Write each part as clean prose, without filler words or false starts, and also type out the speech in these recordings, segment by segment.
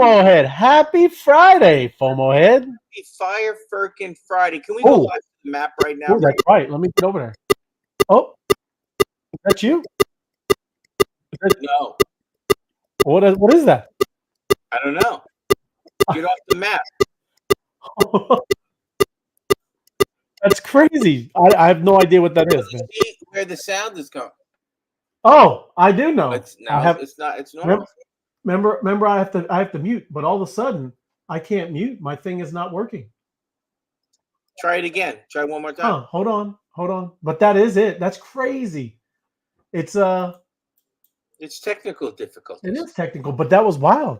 FOMO head. Happy Friday, FOMO head. Happy Fire Firkin Friday. Can we go Oh, live to the map right now? oh, that's right. Let me get over there. Oh, is that you? No, What is that? I don't know. Get off the map. That's crazy. I have no idea what that is, man. See where the sound is coming. Oh, I do know. It's not. It's normal. Remember, I have to mute, but all of a sudden I can't mute. My thing is not working. Try it again. Try one more time. Hold on. But that is it. That's crazy. It's technical difficulties. It is technical, but that was wild.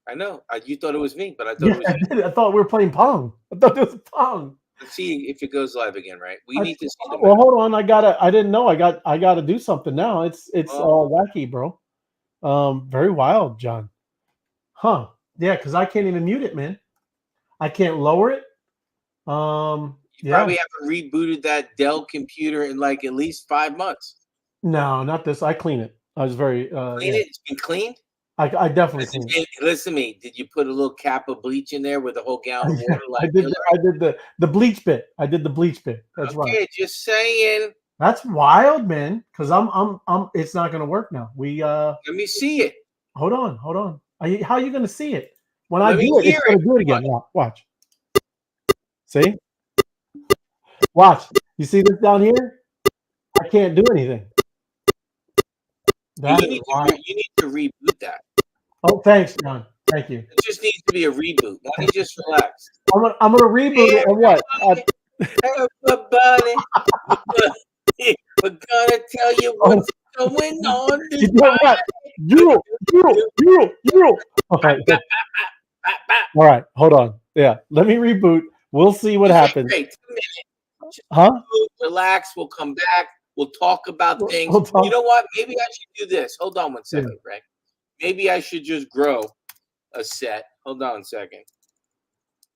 I know. You thought it was me, but I thought it was you. I did. I thought we were playing Pong. I thought it was Pong. Let's see if it goes live again, right? We need to see the map. Well, hold on. I didn't know. I gotta do something now. It's all wacky, bro. Very wild, John. Huh. Yeah, because I can't even mute it, man. I can't lower it. You probably haven't rebooted that Dell computer in like at least 5 months. No, not this. I clean it. I was very clean it? It's been cleaned? I definitely cleaned it. Listen to me. Did you put a little cap of bleach in there with a whole gallon of water? I did the bleach bit. I did the bleach bit. That's right. Okay, just saying. That's wild, man. Because I'm it's not gonna work now. Let me see it. Hold on. How are you gonna see it? When I do it, it's gonna do it again. Watch. See? Watch. You see this down here? I can't do anything. You need to reboot that. Oh, thanks, John. Thank you. It just needs to be a reboot. Why don't you just relax? I'm gonna reboot it. And what? Everybody, we're gonna tell you what's going on. You know what? You. Okay. All right. Hold on. Yeah. Let me reboot. We'll see what happens. Wait 2 minutes. Huh? Relax. We'll come back. We'll talk about things. You know what? Maybe I should do this. Hold on 1 second, Greg. Maybe I should just grow a set. Hold on a second.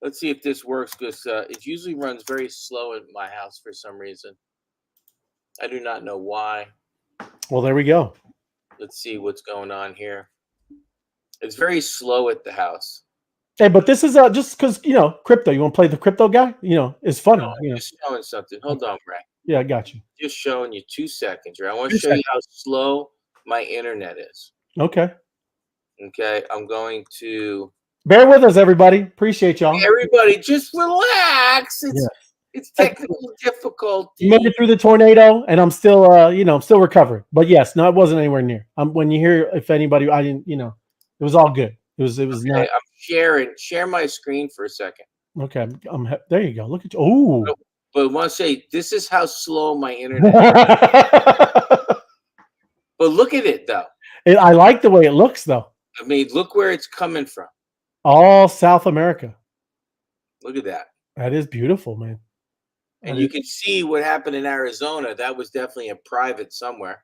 Let's see if this works because it usually runs very slow in my house for some reason. I do not know why. Well, there we go. Let's see what's going on here. It's very slow at the house. Hey, but this is just because, crypto. You want to play the crypto guy? It's funny. No, just showing something. Hold on, Greg. Yeah, I got you. Just showing you 2 seconds, right? I want to show you how slow my internet is. Okay. Okay, I'm going to bear with us, everybody. Appreciate y'all. Everybody, just relax. It's technical difficulty. You made it through the tornado, and I'm still, I'm still recovering. But yes, no, it wasn't anywhere near. When you hear, if anybody, I didn't, it was all good. It was not. I'm share my screen for a second. Okay, there you go. Look at you. Oh. But I want to say, this is how slow my internet is. But look at it, though. I like the way it looks, though. I mean, look where it's coming from. All South America. Look at that. That is beautiful, man. And you can see what happened in Arizona. That was definitely a private somewhere.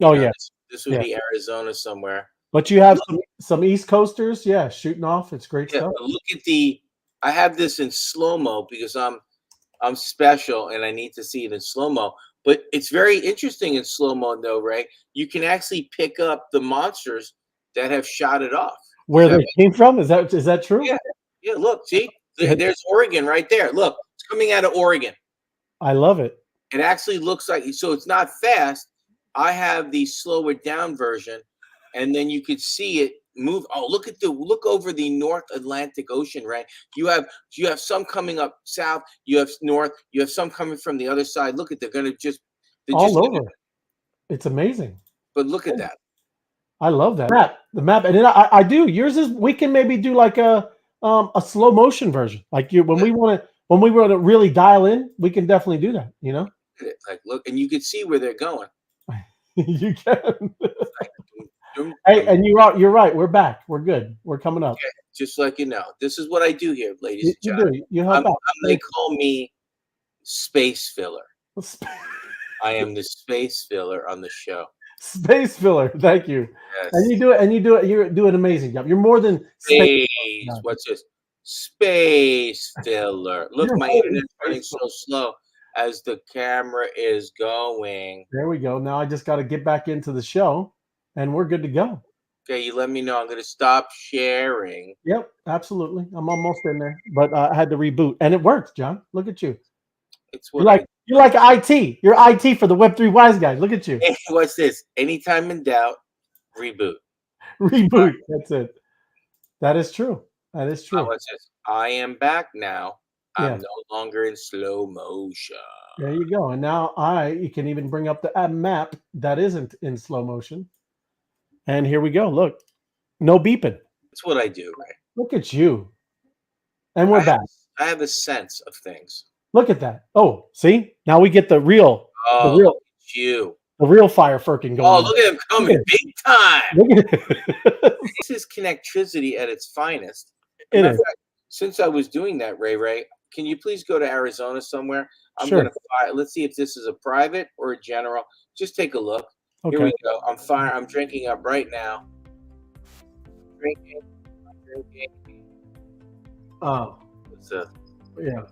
Yeah. This would be Arizona somewhere. But you have some East Coasters, shooting off. It's great stuff. Look at I have this in slow-mo because I'm special and I need to see it in slow-mo. But it's very interesting in slow-mo, though, right? You can actually pick up the monsters that have shot it off. Where they came from? Is that true? Yeah. Look, see, there's Oregon right there. Look, it's coming out of Oregon. I love it. It actually looks like so. It's not fast. I have the slower down version, and then you could see it move. Oh, look over the North Atlantic Ocean, right? You have some coming up south. You have north. You have some coming from the other side. Look at they're just all over. It's amazing. But look at that. I love that the map, and then I do. Yours is we can maybe do like a slow motion version, like when we want to really dial in, we can definitely do that. Like look, and you can see where they're going. You can. Hey, and you're right. We're back. We're good. We're coming up. Okay. Just like this is what I do here, ladies and gentlemen. You help out. They call me space filler. I am the space filler on the show. Space filler. Thank you. Yes. And you do it. You do an amazing job. You're more than space. What's this? Space filler. Look, my internet's running so slow as the camera is going. There we go. Now I just got to get back into the show, and we're good to go. Okay, you let me know. I'm going to stop sharing. Yep, absolutely. I'm almost in there, but I had to reboot, and it worked, John. Look at you. It's what You're like IT. You're IT for the Web3 wise guys. Look at you. Hey, what's this? Anytime in doubt, reboot. Reboot. That's it. That is true. That is true. What's this? I am back now. Yeah. I'm no longer in slow motion. There you go. And now you can even bring up the map that isn't in slow motion. And here we go. Look, no beeping. That's what I do, right? Look at you. And we're back. I have a sense of things. Look at that. Oh, see? Now we get the real. Oh, the real, you. The real fire firking going. Oh, look at him coming big time. Look at it. This is connectivity at its finest. It is. Since I was doing that, Ray, can you please go to Arizona somewhere? I'm Sure. going to fire. Let's see if this is a private or a general. Just take a look. Okay. Here we go. I'm drinking up right now. Drinking. Oh. Yeah.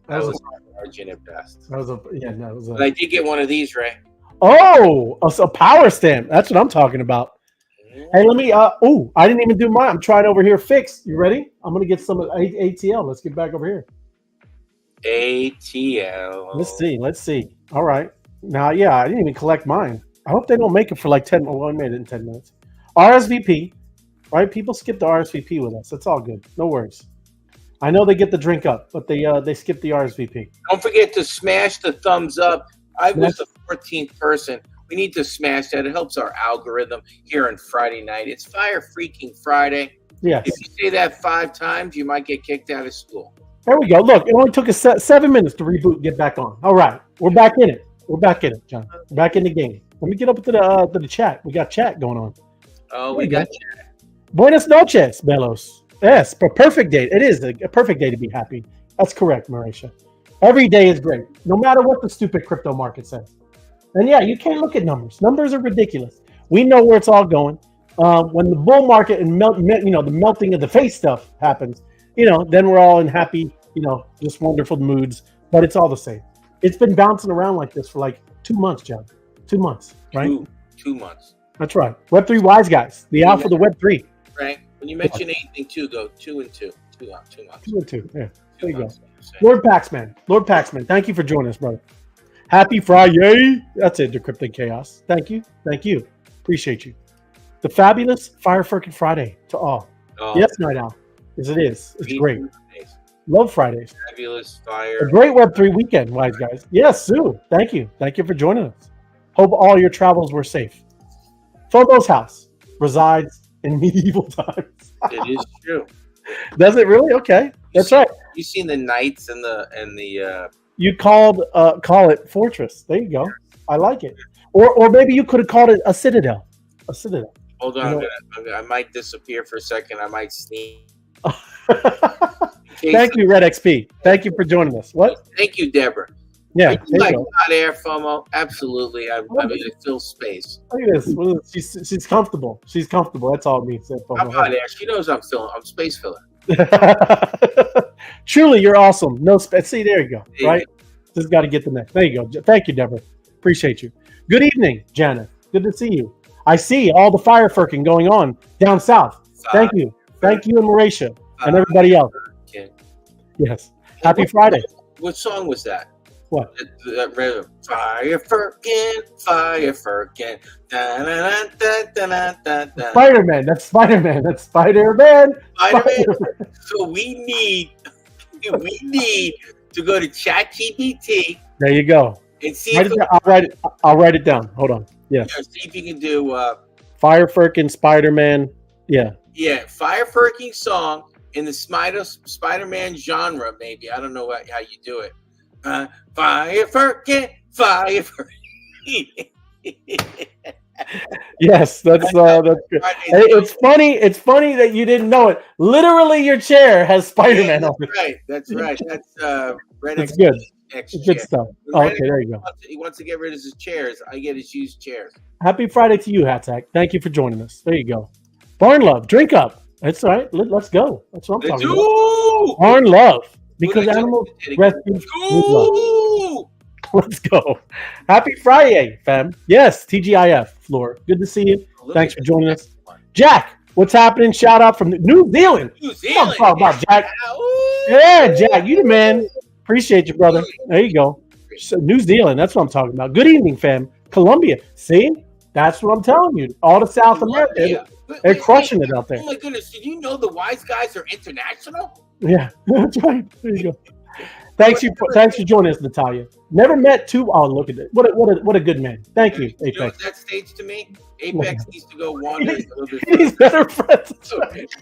That was margin at best. That was But I did get one of these, Ray. Oh, a power stamp. That's what I'm talking about. Hey, let me. Oh, I didn't even do mine. I'm trying over here. Fix. You ready? I'm gonna get some ATL. Let's get back over here. ATL. Let's see. All right. Now, yeah, I didn't even collect mine. I hope they don't make it for like 10. Well, I made it in 10 minutes. RSVP. Right? People skip the RSVP with us. It's all good. No worries. I know they get the drink up, but they skip the RSVP. Don't forget to smash the thumbs up. I was the 14th person. We need to smash that. It helps our algorithm here on Friday night. It's Fire Freaking Friday. Yes. If you say that 5 times, you might get kicked out of school. There we go. Look, it only took us 7 minutes to reboot and get back on. All right. We're back in it. We're back in it, John. We're back in the game. Let me get up to the chat. We got chat going on. Oh, we got chat. Buenas noches, Belos. Yes, perfect day. It is a perfect day to be happy. That's correct, Marisha. Every day is great, no matter what the stupid crypto market says. And yeah, you can't look at numbers. Numbers are ridiculous. We know where it's all going. When the bull market and the melting of the face stuff happens, then we're all in happy, just wonderful moods. But it's all the same. It's been bouncing around like this for like 2 months, John. 2 months, right? 2 months. That's right. Web3 wise guys, the alpha, the Web3. Right. When you mention anything, go 2 and 2. 2 months. 2 and 2. Yeah. There you go. Months. Lord Paxman, thank you for joining us, brother. Happy Friday. That's it, Decrypting Chaos. Thank you. Appreciate you. The fabulous Fire Freaking Friday to all. Oh. Yes, Night Owl. Yes, it is. It's great. Love Fridays. Fabulous Fire. A great Web3 weekend, wise guys. Yes, Sue. Thank you. Thank you for joining us. Hope all your travels were safe. Photo's house resides in medieval times. It is true. Does it really? Okay. That's right. You seen the knights and the You call it fortress. There you go. I like it. Or maybe you could have called it a citadel. A citadel. Hold on, I might disappear for a second. I might sneeze. Thank you, Red XP. Thank you for joining us. What? Thank you, Deborah. Yeah. Like hot air, FOMO. Absolutely. I'm going to fill space. Look at this. She's comfortable. She's comfortable. That's all it means. I'm hot air. She knows I'm space filler. Truly, you're awesome. No space. See, there you go. Right? Just got to get the next. There you go. Thank you, Deborah. Appreciate you. Good evening, Janet. Good to see you. I see all the fire firking going on down south. Thank you. Thank you and Marisha and everybody else. Yes. Happy Friday. What song was that? What? Fire firking, fire firking. Spider-Man. That's Spider-Man. That's Spider-Man. Spider-Man. So we need to go to ChatGPT. There you go. And see I'll write it down. Hold on. Yeah. See if you can do Fire Firkin, Spider-Man. Yeah. Yeah, Fire Firking song in the Spider-Man genre, maybe. I don't know how you do it. Fire Firkin, Fire Firkin. Yes, that's good. Hey, it's funny that you didn't know it. Literally, your chair has Spider-Man on it. Right. That's right. That's Red. That's good. Good stuff. Oh, okay, there you go. He wants to get rid of his chairs. I get his used chairs. Happy Friday to you, Hatak. Thank you for joining us. There you go. Barn Love, drink up. That's all right. Let's go. That's what I'm talking about. Barn Love. Because animals rescue. Let's go. Happy Friday, fam. Yes, TGIF, Floor. Good to see you. Thanks for joining us. Jack, what's happening? Shout out from New Zealand. New Zealand. Talk about Jack. Yeah, Jack, you the man. Appreciate you, brother. There you go. So New Zealand, that's what I'm talking about. Good evening, fam. Colombia. See? That's what I'm telling you. All the South America. They're crushing it out there. Oh my goodness. Did you know the wise guys are international? Yeah, that's right. There you go. Thanks for joining us, Natalia. Never met two. Oh, look at it. What a good man. Thank you, Apex. You know what that states to me? Apex needs to go wander a little bit further. He's better friends.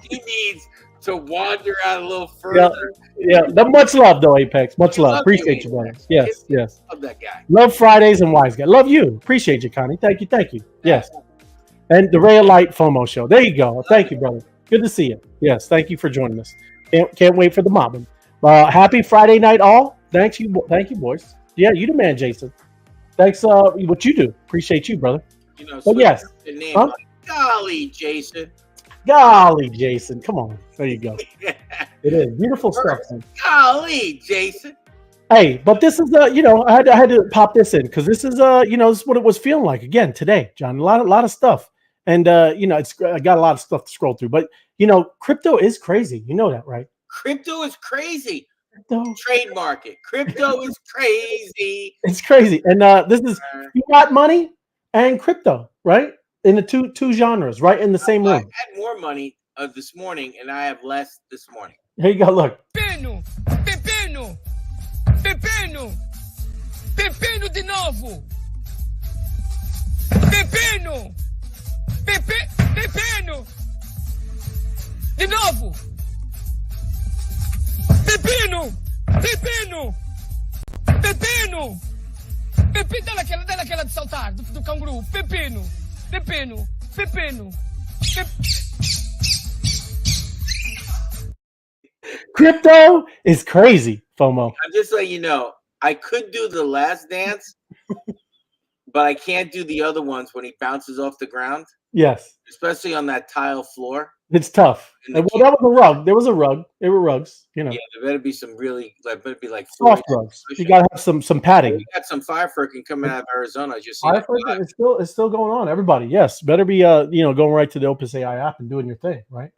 He needs to wander out a little further. Yeah. Much love, though, Apex. Much love. Appreciate you, brother. Yes. Love that guy. Love Fridays and Wise Guy. Love you. Appreciate you, Connie. Thank you. Yes. And the Ray of Light FOMO show. There you go. Thank you, brother. Good to see you. Yes. Thank you for joining us. Can't wait for the mobbing. Happy Friday night, all. Thank you, boys. Yeah, you the man, Jason. Thanks. What you do? Appreciate you, brother. You know, but yes. Name Golly, Jason. Golly, Jason. Come on. There you go. It is beautiful stuff. Man. Golly, Jason. Hey, but this is I had to pop this in because this is this is what it was feeling like again today, John. A lot of stuff, and I got a lot of stuff to scroll through. But crypto is crazy. You know that, right? Crypto is crazy. Trademark it. Crypto is crazy. It's crazy, and this is fiat money and crypto, right? In the two genres, right in the same room. I had more money this morning, and I have less this morning. Here you go. Look. Pepino de novo. Pepino de novo. Pepino, dá aquela de saltar do canguru. Pepino. Crypto is crazy, FOMO. I'm just letting you know, I could do the last dance, but I can't do the other ones when he bounces off the ground. Yes. Especially on that tile floor. It's tough. Well, that was a rug. There was a rug. They were rugs, Yeah, there better be some really, better be like soft rugs. You gotta have some padding. We got some fire freaking coming out of Arizona. Fire freaking is still going on. Everybody, yes, better be going right to the Opus AI app and doing your thing, right?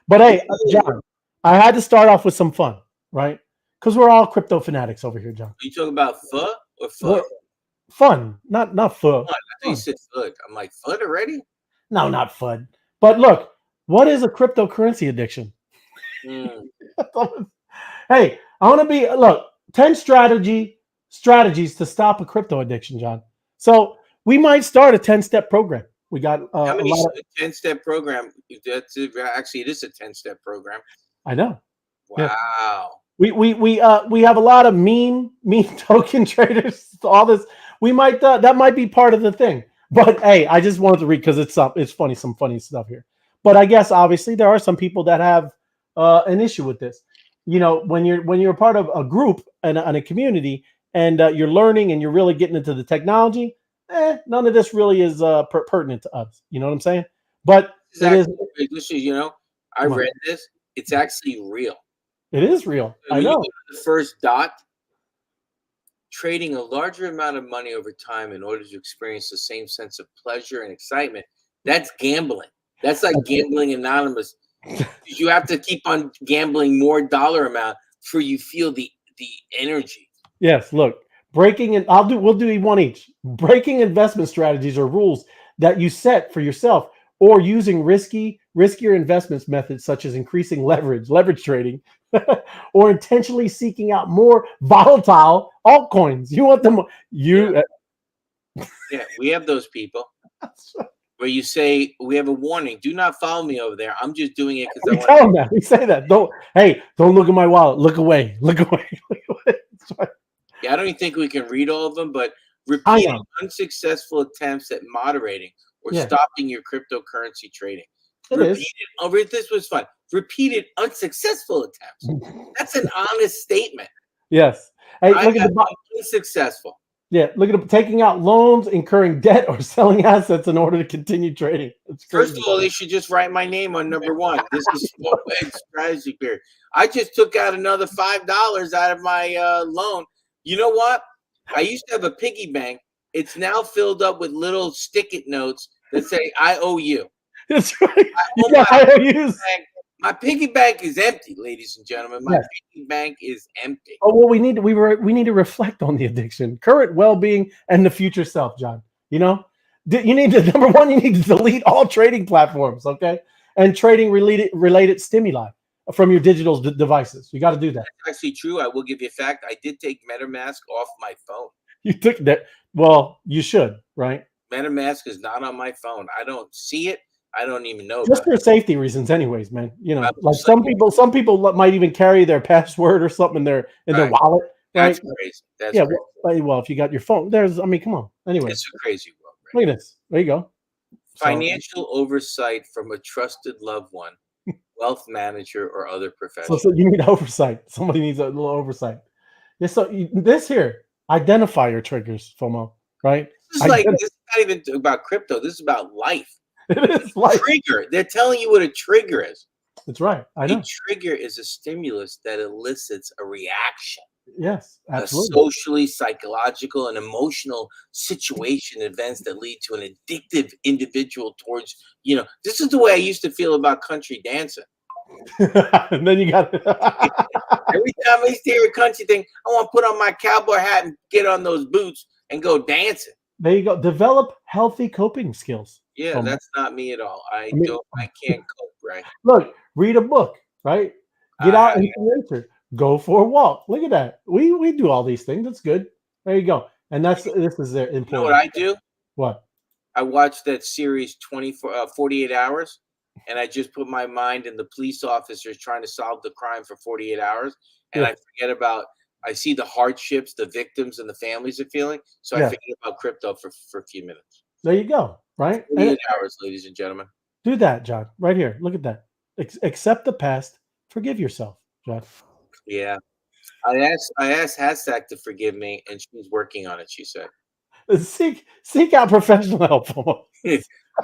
But hey, John, I had to start off with some fun, right? Because we're all crypto fanatics over here, John. Are you talking about FUD or FUD? Fun, not FUD. I thought you said FUD. I'm like, FUD already? No, not FUD. But look. What is a cryptocurrency addiction? Hey, I want to be 10 strategies to stop a crypto addiction, John. So we might start a 10-step program. We got how many 10-step program? Actually, it is a 10-step program. I know. Wow. Yeah. We have a lot of meme token traders. All this. We might that might be part of the thing. But hey, I just wanted to read because it's funny, some funny stuff here. But I guess obviously there are some people that have an issue with this. When you're part of a group and a community and you're learning and you're really getting into the technology, none of this really is pertinent to us. You know what I'm saying? But exactly. I read this. It's actually real. It is real. I know. The first dot, trading a larger amount of money over time in order to experience the same sense of pleasure and excitement. That's gambling. That's like gambling anonymous. You have to keep on gambling more dollar amount before you feel the energy. Yes, look, we'll do one each. Breaking investment strategies or rules that you set for yourself or using riskier investments methods such as increasing leverage trading, or intentionally seeking out more volatile altcoins. You want them Yeah, we have those people. Where you say, we have a warning, do not follow me over there. I'm just doing it because I want to. Tell them that. We say that. Don't look at my wallet. Look away. Look away. Yeah, I don't even think we can read all of them, but repeating unsuccessful attempts at moderating or stopping your cryptocurrency trading. This was fun. Repeated unsuccessful attempts. That's an honest statement. Yes. Hey, look at the unsuccessful. Yeah, look at taking out loans, incurring debt, or selling assets in order to continue trading. First of all, they should just write my name on number one. This is strategy period. I just took out another $5 out of my loan. You know what? I used to have a piggy bank. It's now filled up with little stick-it notes that say, I owe you. That's right. You Oh, got IOUs. my piggy bank is empty, ladies and gentlemen. My piggy bank is empty. Oh well, we need to reflect on the addiction, current well-being, and the future self, John. You know, you need to number one, you need to delete all trading platforms, okay, and trading related stimuli from your digital devices. You got to do that. That's actually true. I will give you a fact. I did take MetaMask off my phone. You took that. Well, you should, right? MetaMask is not on my phone. I don't see it. I don't even know. Just for safety reasons, anyways, man. You know, like like, some people might even carry their password or something in their wallet. Right? That's crazy. That's crazy. Well, if you got your phone, I mean, come on. Anyway, it's a crazy world. Right? Look at this. There you go. Financial oversight from a trusted loved one, wealth manager, or other professional. So you need oversight. Somebody needs a little oversight. Yeah. So this here, identify your triggers, FOMO. Right? This is this is not even about crypto. This is about life. It is life. Trigger. They're telling you what a trigger is. That's right. I know. A trigger is a stimulus that elicits a reaction. Yes, absolutely. A socially, psychological, and emotional situation, events that lead to an addictive individual towards, this is the way I used to feel about country dancing. And then you got every time I used to hear a country thing, I want to put on my cowboy hat and get on those boots and go dancing. There you go. Develop healthy coping skills. Yeah, that's not me at all. I can't cope, right? Look, read a book, right? Get out into nature. Go for a walk. Look at that. We do all these things. That's good. There you go. And this is their important. You know what I do? What? I watch that series 48 hours, and I just put my mind in the police officers trying to solve the crime for 48 hours, and I forget about. I see the hardships the victims and the families are feeling, so I forget about crypto for a few minutes. There you go. Right? 48 hours, ladies and gentlemen. Do that, John. Right here. Look at that. Accept the past. Forgive yourself, John. Yeah. I asked Hashtag to forgive me, and she's working on it, she said. Seek out professional help.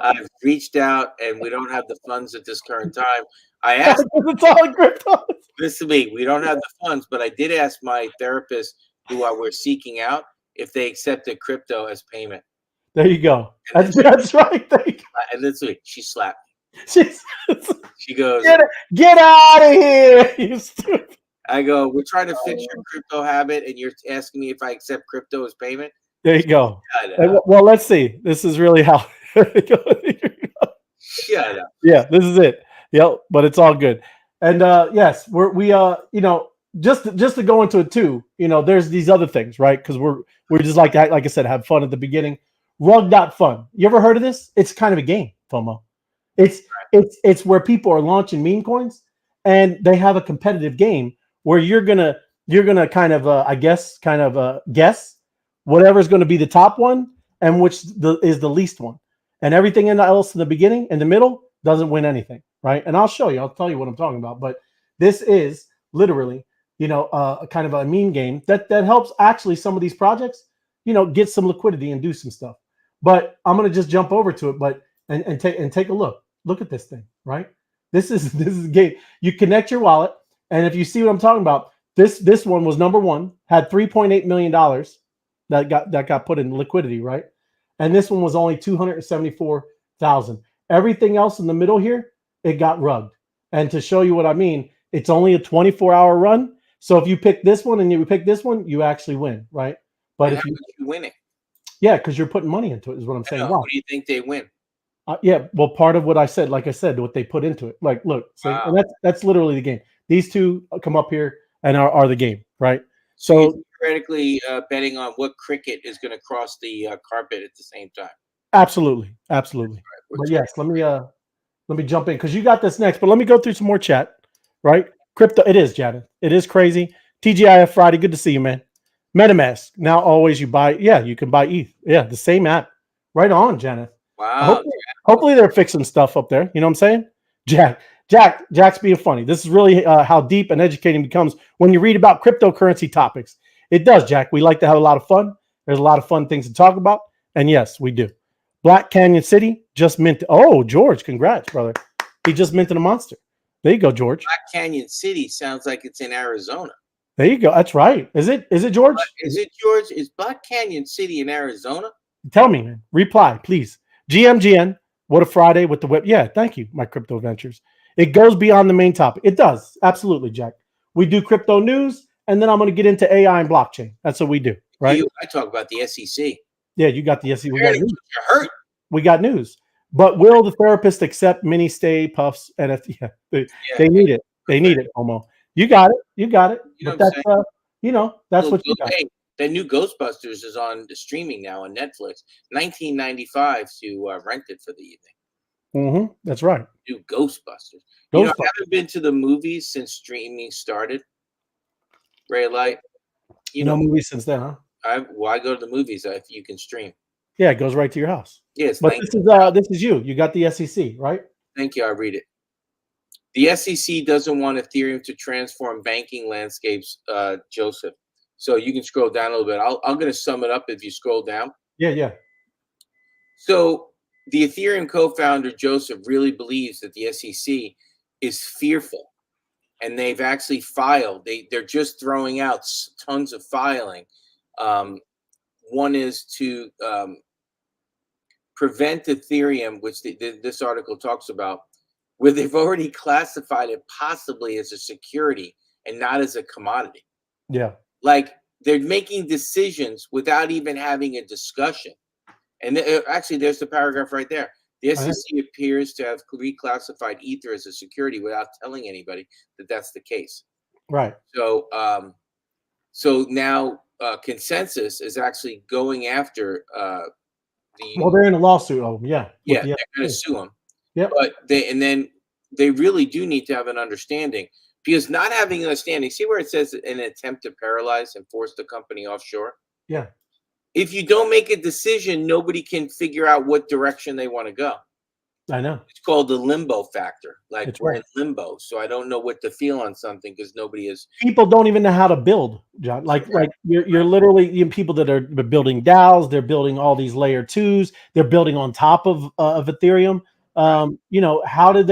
I've reached out, and we don't have the funds at this current time. I asked it's all in crypto. Listen to me, we don't have the funds, but I did ask my therapist who we're seeking out if they accepted crypto as payment. There you go. That's right. And literally, she slapped me. She goes, Get out of here, you stupid. I go, we're trying to fix your crypto habit, and you're asking me if I accept crypto as payment? There you go. Well, let's see. This is really how. Shut up. Yeah, this is it. Yep, but it's all good. And yes, we just to go into it too, there's these other things, right? Because we're just like I said, have fun at the beginning. Rug.fun. You ever heard of this? It's kind of a game, FOMO. It's where people are launching meme coins, and they have a competitive game where you're gonna kind of guess whatever's going to be the top one and which is the least one, and everything else in the beginning and the middle doesn't win anything, right? And I'll show you. I'll tell you what I'm talking about. But this is literally, a kind of a meme game that helps actually some of these projects, get some liquidity and do some stuff. But I'm gonna just jump over to it, and take a look. Look at this thing, right? This is a game. You connect your wallet, and if you see what I'm talking about, this one was number one, had $3.8 million that got put in liquidity, right? And this one was only 274,000. Everything else in the middle here, it got rugged. And to show you what I mean, it's only a 24-hour run. So if you pick this one and you pick this one, you actually win, right? But if you win it, yeah, because you're putting money into it, is what I'm saying. Wow. What do you think they win? Yeah, well, part of what I said, like I said, what they put into it. Like, look, so and that's literally the game. These two come up here and are the game, right? So theoretically, betting on what cricket is going to cross the carpet at the same time. Absolutely. Right. But yes, let me jump in because you got this next. But let me go through some more chat, right? Crypto, it is, Janet. It is crazy. TGIF Friday, good to see you, man. MetaMask, now always you can buy ETH. Yeah, the same app. Right on, Janet. Wow. Hopefully they're fixing stuff up there. You know what I'm saying? Jack's being funny. This is really how deep and educating becomes when you read about cryptocurrency topics. It does, Jack. We like to have a lot of fun. There's a lot of fun things to talk about. And yes, we do. Black Canyon City just minted. Oh, George, congrats, brother. He just minted a monster. There you go, George. Black Canyon City sounds like it's in Arizona. There you go. That's right. Is it George? Is it George? Is Black Canyon City in Arizona? Tell me, man. Reply, please. GMGN. What a Friday with the web. Yeah, thank you, my crypto ventures. It goes beyond the main topic. It does. Absolutely, Jack. We do crypto news, and then I'm going to get into AI and blockchain. That's what we do, right? I talk about the SEC. Yeah, you got the SEC. We got news. You're hurt. We got news. But will the therapist accept mini stay puffs? And yeah, they need it. They need it, Homo. You got it. You got it. But that's that's what you got. The new Ghostbusters is on the streaming now on Netflix. $19.95 to rent it for the evening. That's right. New Ghostbusters. I haven't been to the movies since streaming started. Ray Light. No movies since then, huh? I go to the movies if you can stream. Yeah, it goes right to your house. Yes, but this is you. You got the SEC, right? Thank you. I read it. The SEC doesn't want Ethereum to transform banking landscapes, Joseph. So you can scroll down a little bit. I'm going to sum it up if you scroll down. Yeah. So the Ethereum co-founder, Joseph, really believes that the SEC is fearful. And they've actually filed. They're just throwing out tons of filing. One is to prevent Ethereum, which this article talks about, where they've already classified it possibly as a security and not as a commodity. Yeah. Like they're making decisions without even having a discussion. And actually, there's the paragraph right there. The SEC appears to have reclassified Ether as a security without telling anybody that that's the case. Right. So, so now Consensus is actually going after Well, they're in a lawsuit of them. Yeah. Yeah, they're going to sue them. Yeah. But they really do need to have an understanding, because not having an understanding. See where it says an attempt to paralyze and force the company offshore. Yeah. If you don't make a decision, nobody can figure out what direction they want to go. I know. It's called the limbo factor. Like It's we're right. in limbo. So I don't know what to feel on something because nobody is. People don't even know how to build, John. Like you're literally people that are building DAOs. They're building all these layer 2s. They're building on top of Ethereum. How do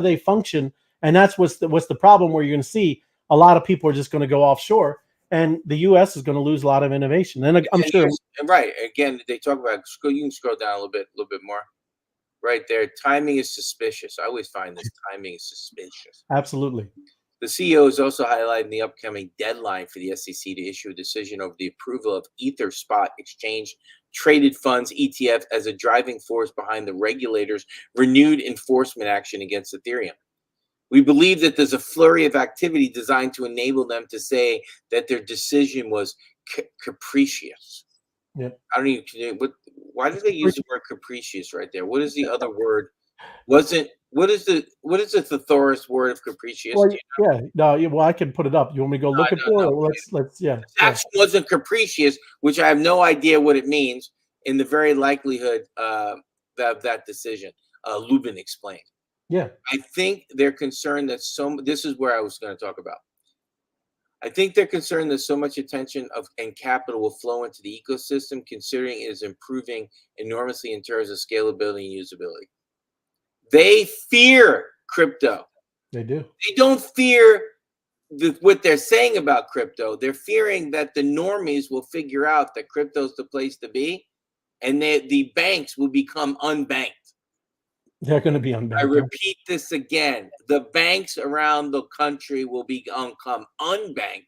they function? And that's what's the problem, where you're going to see a lot of people are just going to go offshore. And the U.S. is going to lose a lot of innovation. And I'm sure. Right. Again, they talk about you can scroll down a little bit more. Right there. Timing is suspicious. I always find this timing is suspicious. Absolutely. The CEO is also highlighting the upcoming deadline for the SEC to issue a decision over the approval of Ether Spot Exchange Traded Funds ETF as a driving force behind the regulators' renewed enforcement action against Ethereum. We believe that there's a flurry of activity designed to enable them to say that their decision was capricious. Yep. I don't even. Why did they use the word capricious right there? What is the other word? What is the thesaurus word of capricious? Well, yeah. No. Well, I can put it up. You want me to go look it for? Let's. Yeah. The action wasn't capricious, which I have no idea what it means. In the very likelihood that decision, Lubin explained. Yeah. I think they're concerned that this is where I was going to talk about. I think they're concerned that so much attention and capital will flow into the ecosystem, considering it is improving enormously in terms of scalability and usability. They fear crypto. They do. They don't fear what they're saying about crypto. They're fearing that the normies will figure out that crypto is the place to be, and the banks will become unbanked. They're going to be unbanked. I repeat this again. The banks around the country will become unbanked,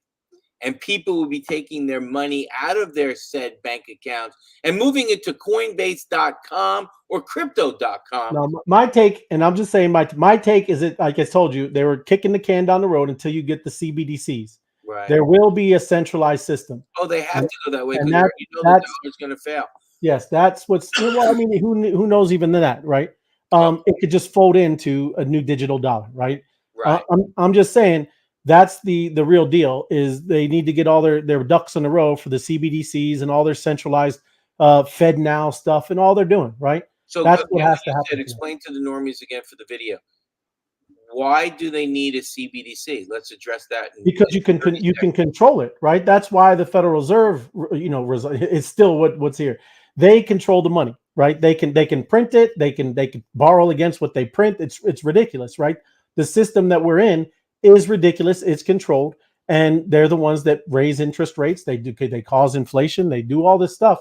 and people will be taking their money out of their said bank accounts and moving it to Coinbase.com or Crypto.com. Now, my take, and I'm just saying my take is that, like I told you, they were kicking the can down the road until you get the CBDCs. Right. There will be a centralized system. Oh, they have to go that way, and because the dollar's going to fail. Yes, that's what's. Well, I mean, who knows even that, right? It could just fold into a new digital dollar, right? Right. I'm just saying that's the real deal. Is they need to get all their ducks in a row for the CBDCs and all their centralized FedNow stuff and all they're doing, right? So that's what has to happen. Explain to the normies again for the video. Why do they need a CBDC? Let's address that. Because you can control it, right? That's why the Federal Reserve, it's still what's here. They control the money, right? They can print it. They can borrow against what they print. It's ridiculous, right? The system that we're in is ridiculous. It's controlled, and they're the ones that raise interest rates. They cause inflation. They do all this stuff.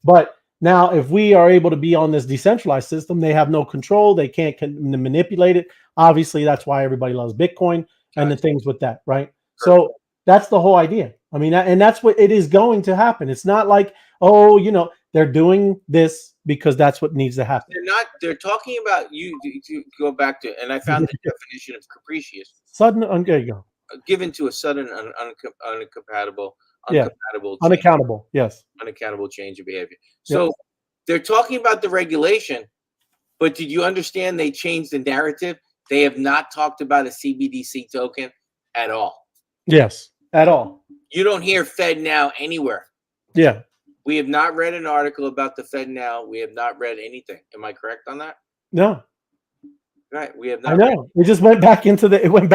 But Now, if we are able to be on this decentralized system, they have no control. They can't manipulate it. Obviously, that's why everybody loves Bitcoin and the things with that, right? So that's the whole idea. I mean, and that's what it is going to happen. It's not like, oh, they're doing this because that's what needs to happen. They're talking about you go back to, and I found the definition of capricious. Sudden, there you go. Given to a sudden, unaccountable, unaccountable, yes, unaccountable change of behavior. So they're talking about the regulation, but did you understand they changed the narrative? They have not talked about a CBDC token at all. Yes, at all. You don't hear FedNow anywhere. Yeah. We have not read an article about the FedNow. We have not read anything. Am I correct on that? No. Right. We have not. I know. We just went back into the behind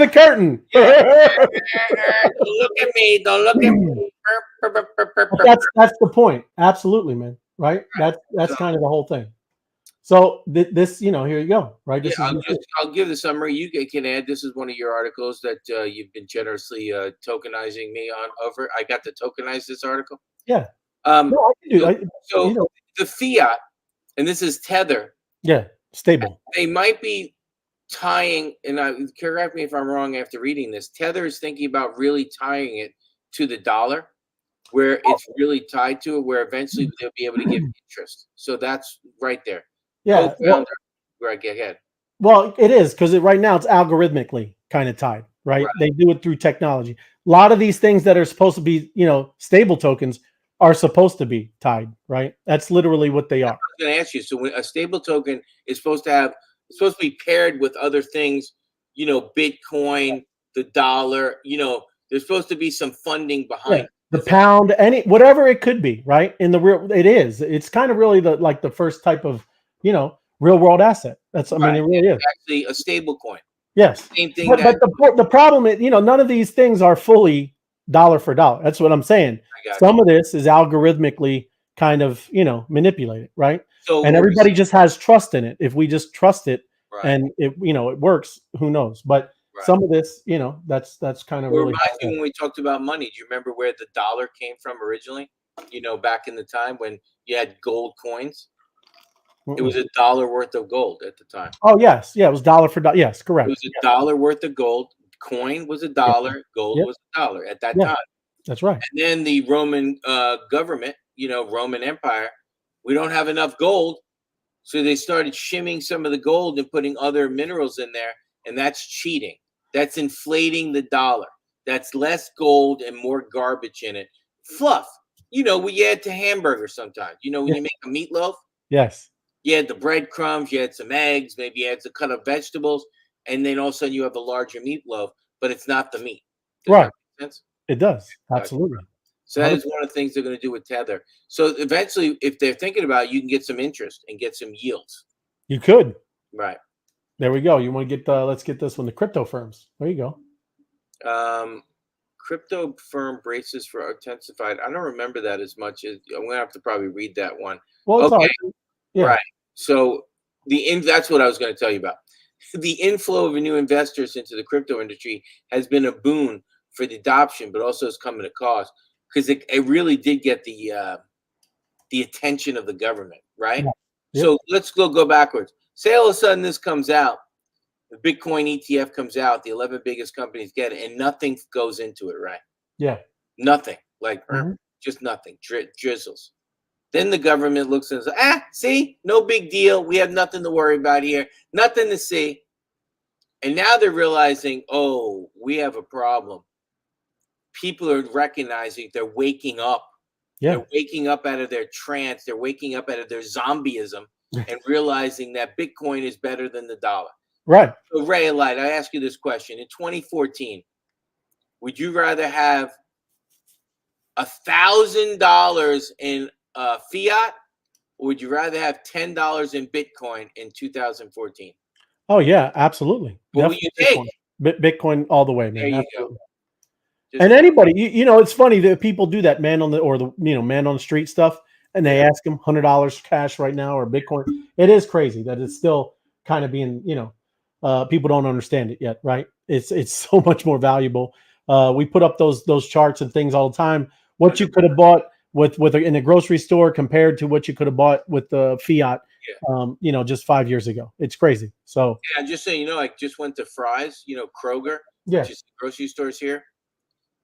the curtain. Yeah. Don't look at me. Don't look at me. That's the point. Absolutely, man. Right? That's kind of the whole thing. So this, here you go. Right? I'll give the summary. You can add. This is one of your articles that you've been generously tokenizing me on over. I got to tokenize this article. Yeah. No, I can do. The fiat, and this is Tether. Yeah. Stable. They might be tying, and correct me if I'm wrong after reading this. Tether is thinking about really tying it to the dollar, where it's really tied to it, where eventually they'll be able to give interest. So that's right there. Yeah. Right, get ahead. Well, it is because right now it's algorithmically kind of tied, right? They do it through technology. A lot of these things that are supposed to be, stable tokens are supposed to be tied, right? That's literally what they are. I was going to ask you. So when a stable token is supposed to be paired with other things, Bitcoin, the dollar, there's supposed to be some funding behind the pound, whatever it could be, right? In the real, it's kind of really the first type of, real world asset. I mean, it really is actually a stable coin. Yes. Same thing. But the problem is, none of these things are fully dollar for dollar. That's what I'm saying. Some of this is algorithmically kind of, manipulated, right? So, and everybody just has trust in it. If we just trust it and it works, who knows? But some of this, that's kind of really. Reminds me when we talked about money. Do you remember where the dollar came from originally? Back in the time when you had gold coins. It was $1 worth of gold at the time. Oh yes, yeah, it was dollar for dollar. Yes, correct. It was $1 worth of gold. Coin was $1. Gold was $1 at that time. That's right. And then the Roman government, Roman Empire, we don't have enough gold, so they started shimming some of the gold and putting other minerals in there, and that's cheating. That's inflating the dollar. That's less gold and more garbage in it. Fluff. We add to hamburgers sometimes. When you make a meatloaf. Yes. You had the breadcrumbs, you had some eggs, maybe you had some cut of vegetables, and then all of a sudden you have a larger meatloaf, but it's not the meat. Does that make sense? It does. Absolutely. So that is one of the things they're going to do with Tether. So eventually, if they're thinking about it, you can get some interest and get some yields. You could. Right. There we go. You want to get let's get this one, the crypto firms. There you go. Crypto firm braces for intensified. I don't remember that as much. I'm going to have to probably read that one. Well, it's okay. Yeah. Right. So that's what I was going to tell you about. The inflow of new investors into the crypto industry has been a boon for the adoption, but also has come at a cost because it really did get the attention of the government, right? Yeah. So let's go backwards. Say all of a sudden this comes out, the Bitcoin ETF comes out, the 11 biggest companies get it, and nothing goes into it, right? Yeah. Nothing, just nothing, drizzles. Then the government looks and says, see, no big deal. We have nothing to worry about here. Nothing to see. And now they're realizing, oh, we have a problem. People are recognizing they're waking up. Yeah. They're waking up out of their trance. They're waking up out of their zombieism and realizing that Bitcoin is better than the dollar. Right. So Ray Light, I ask you this question. In 2014, would you rather have $1,000 in fiat, or would you rather have $10 in Bitcoin in 2014? Oh yeah, absolutely. What will you take? Bitcoin all the way, man. There you absolutely. Go. And anybody, it's funny that people do that man on the street stuff, and they ask them $100 cash right now or Bitcoin. It is crazy that it's still kind of being, people don't understand it yet, right? It's so much more valuable. We put up those charts and things all the time. What you could have bought in a grocery store compared to what you could have bought with the fiat, just 5 years ago. It's crazy. So yeah, just so you know, I just went to Fry's, Kroger, yeah, which is grocery stores here.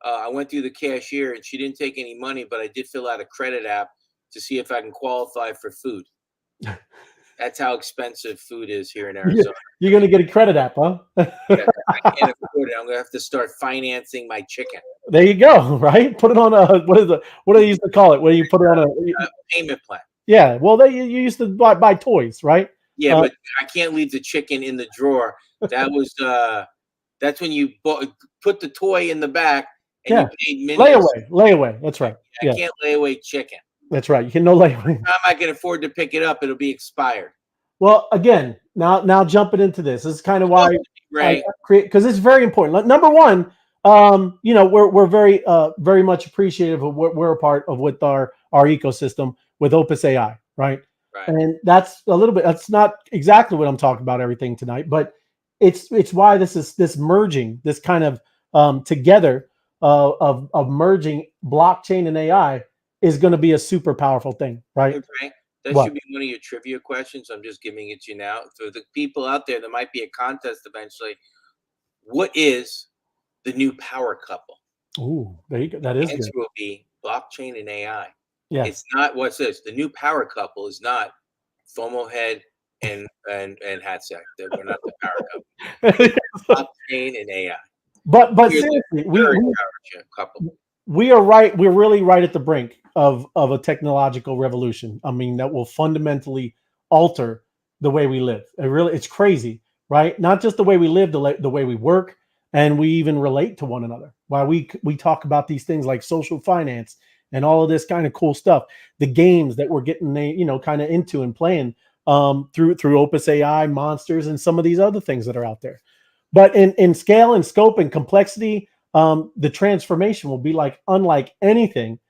I went through the cashier and she didn't take any money, but I did fill out a credit app to see if I can qualify for food. That's how expensive food is here in Arizona. You're going to get a credit app, huh? Yeah, I can't afford it. I'm going to have to start financing my chicken. There you go. Right. Put it on what do they used to call it? Where you put it on a payment plan. Yeah. Well, you used to buy toys, right? Yeah, but I can't leave the chicken in the drawer. That was that's when you put the toy in the back and you paid minutes. Layaway. That's right. I can't lay away chicken. That's right. You can no layaway. How am I can afford to pick it up? It'll be expired. Well, again, now jumping into this is kind of why I create, because it's very important. Number one, we're very much appreciative of what we're a part of with our ecosystem with Opus AI, right? And that's a little bit. That's not exactly what I'm talking about everything tonight, but it's why this merging, this kind of together of merging blockchain and AI is going to be a super powerful thing, right? Okay. That should be one of your trivia questions. I'm just giving it to you now. For the people out there, there might be a contest eventually. What is the new power couple? Ooh, there you go. That is the answer good. will be blockchain and AI. Yeah. It's not what's this. The new power couple is not FOMO head and Hatsack. They're not the power couple. Blockchain and AI. But seriously, we are right. We're really right at the brink of a technological revolution. I mean, that will fundamentally alter the way we live. It's crazy, right? Not just the way we live, the way we work, and we even relate to one another. Why we talk about these things like social finance and all of this kind of cool stuff. The games that we're getting, kind of into and playing through Opus AI, Monsters, and some of these other things that are out there. But in scale and scope and complexity, the transformation will be unlike anything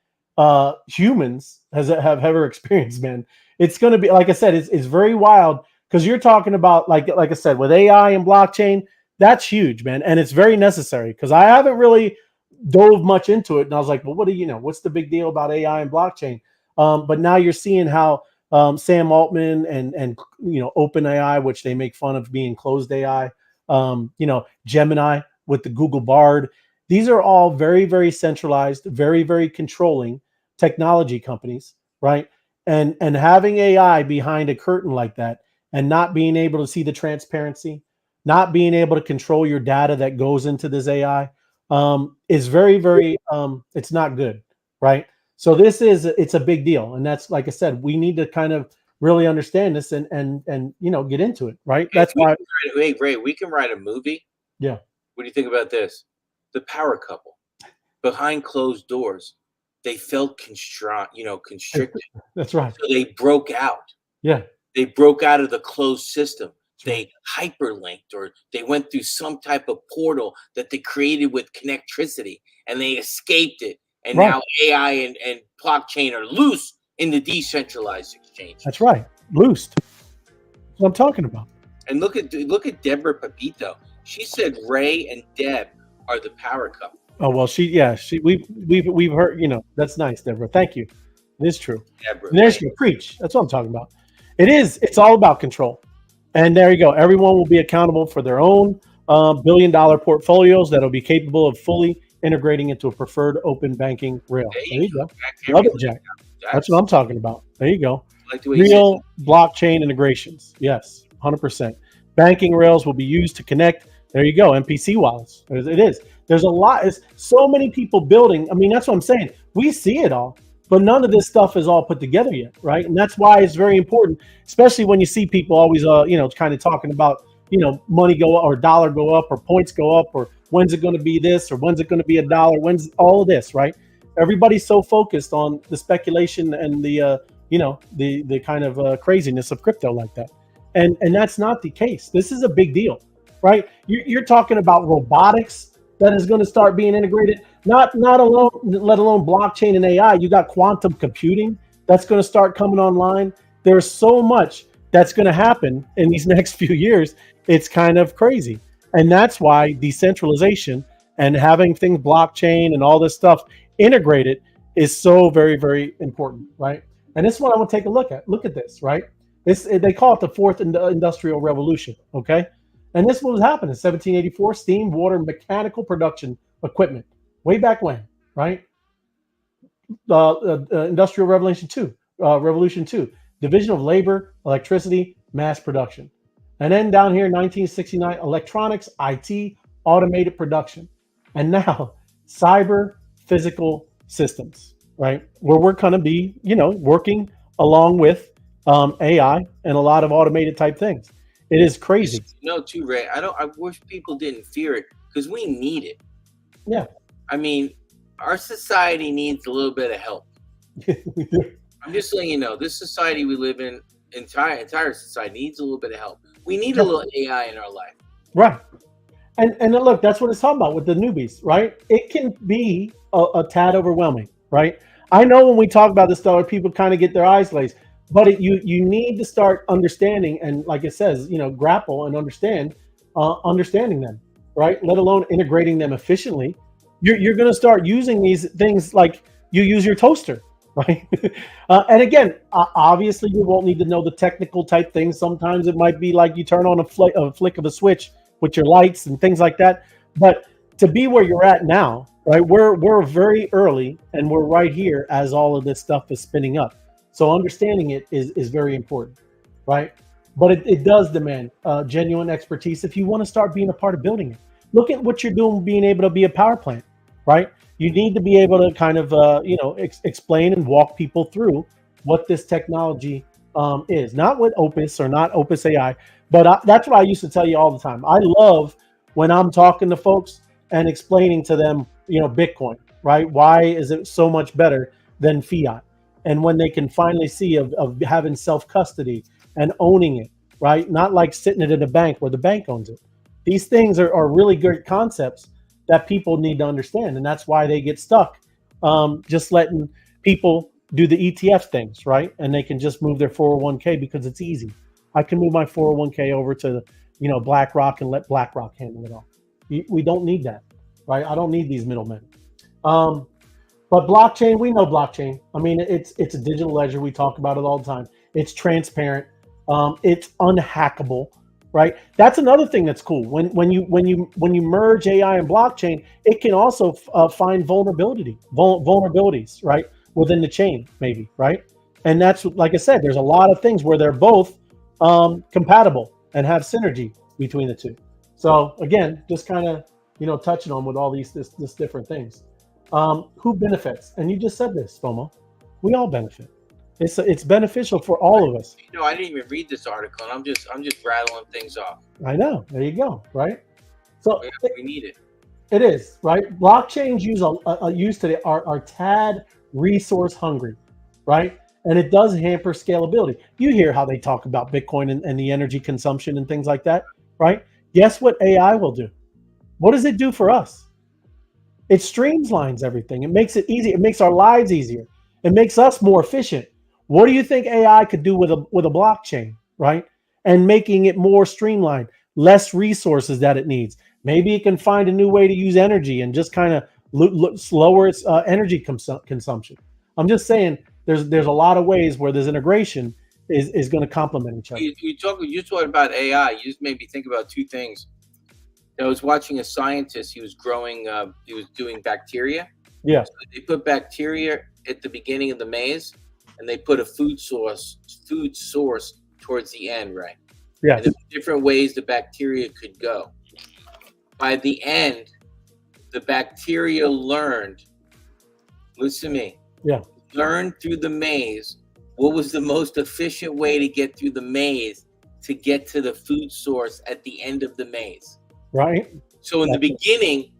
humans have ever experienced, man. It's going to be, like I said, it's very wild, because you're talking about, like I said, with AI and blockchain, that's huge, man. And it's very necessary, because I haven't really dove much into it. And I was like, well, what's the big deal about AI and blockchain? But now you're seeing how Sam Altman and OpenAI, which they make fun of being closed AI, Gemini with the Google Bard. These are all very, very centralized, very, very controlling technology companies, right? And having AI behind a curtain like that, and not being able to see the transparency, not being able to control your data that goes into this AI, is very, very, it's not good, right? So it's a big deal. And that's, like I said, we need to kind of really understand this and get into it, right? That's why. Hey, Ray, we can write a movie. Yeah. What do you think about this? The power couple, behind closed doors, they felt constricted. That's right. So they broke out. Yeah. They broke out of the closed system. They hyperlinked, or they went through some type of portal that they created with connectricity, and they escaped it. And now AI and blockchain are loose in the decentralized exchange. That's right. Loosed. That's what I'm talking about. And look at Deborah Pepito. She said Ray and Deb are the power couple. Oh, well, we've heard, that's nice, Deborah. Thank you. It is true. Deborah, and there's your preach. That's what I'm talking about. It's all about control. And there you go. Everyone will be accountable for their own billion-dollar portfollios that will be capable of fully integrating into a preferred open banking rail. There you go. Love it, Jack. That's what I'm talking about. There you go. Real blockchain integrations. Yes, 100%. Banking rails will be used to connect. There you go. MPC wallets. It is. There's a lot. It's so many people building. I mean, that's what I'm saying. We see it all, but none of this stuff is all put together yet, right? And that's why it's very important, especially when you see people always, kind of talking about, money go up or dollar go up or points go up, or when's it going to be this or when's it going to be $1? When's all of this, right? Everybody's so focused on the speculation and the kind of craziness of crypto like that. And that's not the case. This is a big deal, right? You're talking about robotics that is going to start being integrated, not alone, let alone blockchain and AI. You got quantum computing that's going to start coming online. There's so much that's going to happen in these next few years. It's kind of crazy. And that's why decentralization and having things blockchain and all this stuff integrated is so very, very important, right? And this is what I want to take a look at. Look at this, right? They call it the fourth industrial revolution, okay? And this was happening in 1784, steam, water, mechanical production equipment, way back when, right? Industrial Revolution 2, division of labor, electricity, mass production. And then down here, 1969, electronics, IT, automated production. And now, cyber physical systems, right? Where we're going to be, working along with AI and a lot of automated type things. It is crazy. Too, Ray. I wish people didn't fear it because we need it. Yeah. I mean, our society needs a little bit of help. I'm just letting you know, this society we live in, entire society needs a little bit of help. We need a little AI in our life. Right. And look, that's what it's talking about with the newbies, right? It can be a tad overwhelming, right? I know when we talk about this stuff, people kind of get their eyes glazed, but you need to start understanding, and like it says, grapple and understanding them, right? Let alone integrating them efficiently. You're going to start using these things like you use your toaster, right? And again, obviously, you won't need to know the technical type things. Sometimes it might be like you turn on a flick of a switch with your lights and things like that. But to be where you're at now, right? We're very early, and we're right here as all of this stuff is spinning up. So understanding it is very important, right? But it does demand genuine expertise if you want to start being a part of building it. Look at what you're doing, being able to be a power plant, right? You need to be able to kind of, explain and walk people through what this technology is. Not with Opus or not Opus AI, but that's what I used to tell you all the time. I love when I'm talking to folks and explaining to them, Bitcoin, right? Why is it so much better than fiat? And when they can finally see of having self-custody and owning it, right? Not like sitting it in a bank where the bank owns it. These things are really good concepts that people need to understand. And that's why they get stuck just letting people do the ETF things, right? And they can just move their 401k because it's easy. I can move my 401k over to, BlackRock and let BlackRock handle it all. We don't need that, right? I don't need these middlemen. But blockchain, we know blockchain. I mean, it's a digital ledger. We talk about it all the time. It's transparent. It's unhackable, right? That's another thing that's cool. When you merge AI and blockchain, it can also find vulnerabilities, right, within the chain, maybe, right? And that's, like I said, there's a lot of things where they're both compatible and have synergy between the two. So again, just kind of touching on with all these this different things. Who benefits? And you just said this, FOMO. We all benefit. It's beneficial for all of us. I didn't even read this article, and I'm just rattling things off. I know. There you go. Right. So we need it. It is right. Blockchains used today are tad resource hungry, right? And it does hamper scalability. You hear how they talk about Bitcoin and the energy consumption and things like that, right? Guess what AI will do? What does it do for us? It streamlines everything. It makes it easy. It makes our lives easier. It makes us more efficient. What do you think AI could do with a blockchain, right? And making it more streamlined, less resources that it needs. Maybe it can find a new way to use energy and just kind of lower its energy consumption. I'm just saying there's a lot of ways where this integration is going to complement each other. You talking about AI. You just made me think about two things. I was watching a scientist. He was doing bacteria. Yeah. So they put bacteria at the beginning of the maze, and they put a food source towards the end, right? Yeah. And there's different ways the bacteria could go. By the end, the bacteria learned. Listen to me. Yeah. Learned through the maze what was the most efficient way to get through the maze to get to the food source at the end of the maze. Right. So in the beginning,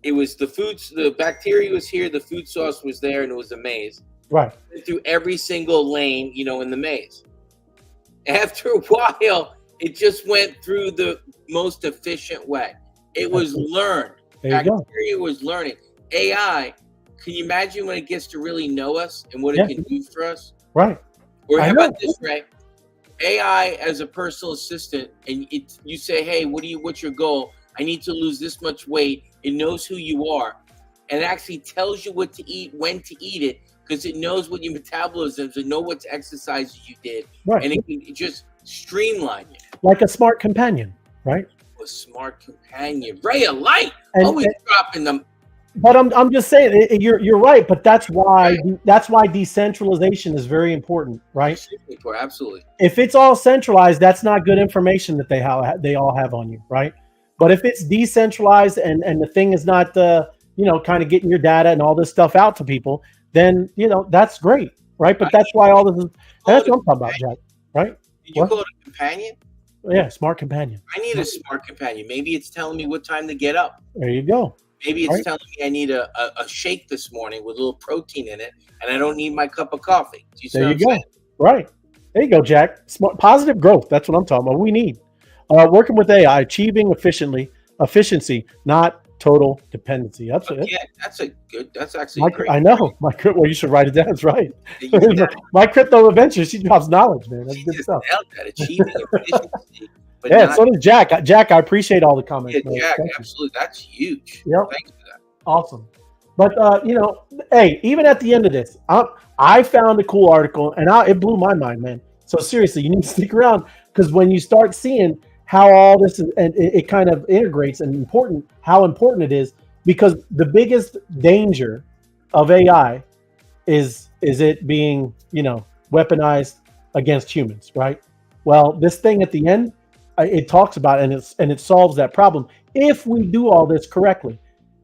it was the bacteria was here, the food source was there, and it was a maze. Right. Through every single lane, in the maze. After a while, it just went through the most efficient way. It was learned. Bacteria was learning. AI, can you imagine when it gets to really know us and what it can do for us? Right. Or how about this, Ray? AI as a personal assistant, and you say, hey, what's your goal? I need to lose this much weight. It knows who you are. and it actually tells you what to eat, when to eat it, because it knows what your metabolism is, and know what exercises you did, and it can just streamline it. Like a smart companion, right? A smart companion, ray of light, always dropping them. But I'm just saying, you're right. But that's why decentralization is very important, right? Absolutely. If it's all centralized, that's not good information that they all have on you, right? But if it's decentralized and the thing is not kind of getting your data and all this stuff out to people, then that's great, right? But that's why all this is. That's what I'm talking about, Jack. Right? Did you call it a companion? Yeah, smart companion. I need a smart companion. Maybe it's telling me what time to get up. There you go. Maybe it's telling me I need a shake this morning with a little protein in it, and I don't need my cup of coffee. Do you see what I'm saying? Right. There you go, Jack. Smart, positive growth. That's what I'm talking about. We need working with AI, achieving efficiency, not total dependency. That's actually great. I know. Well, you should write it down. That's right. My crypto adventure. She drops knowledge, man. That's good stuff. That achieving efficiency. Yeah, so does Jack. Jack, I appreciate all the comments. Yeah, Jack, absolutely. That's huge. Yep. Thanks for that. Awesome. But hey, even at the end of this, I found a cool article, and it blew my mind, man. So seriously, you need to stick around, because when you start seeing how all this is, and it kind of integrates, and how important it is, because the biggest danger of AI is it being weaponized against humans, right? Well, this thing at the end, it talks about it, and it solves that problem if we do all this correctly.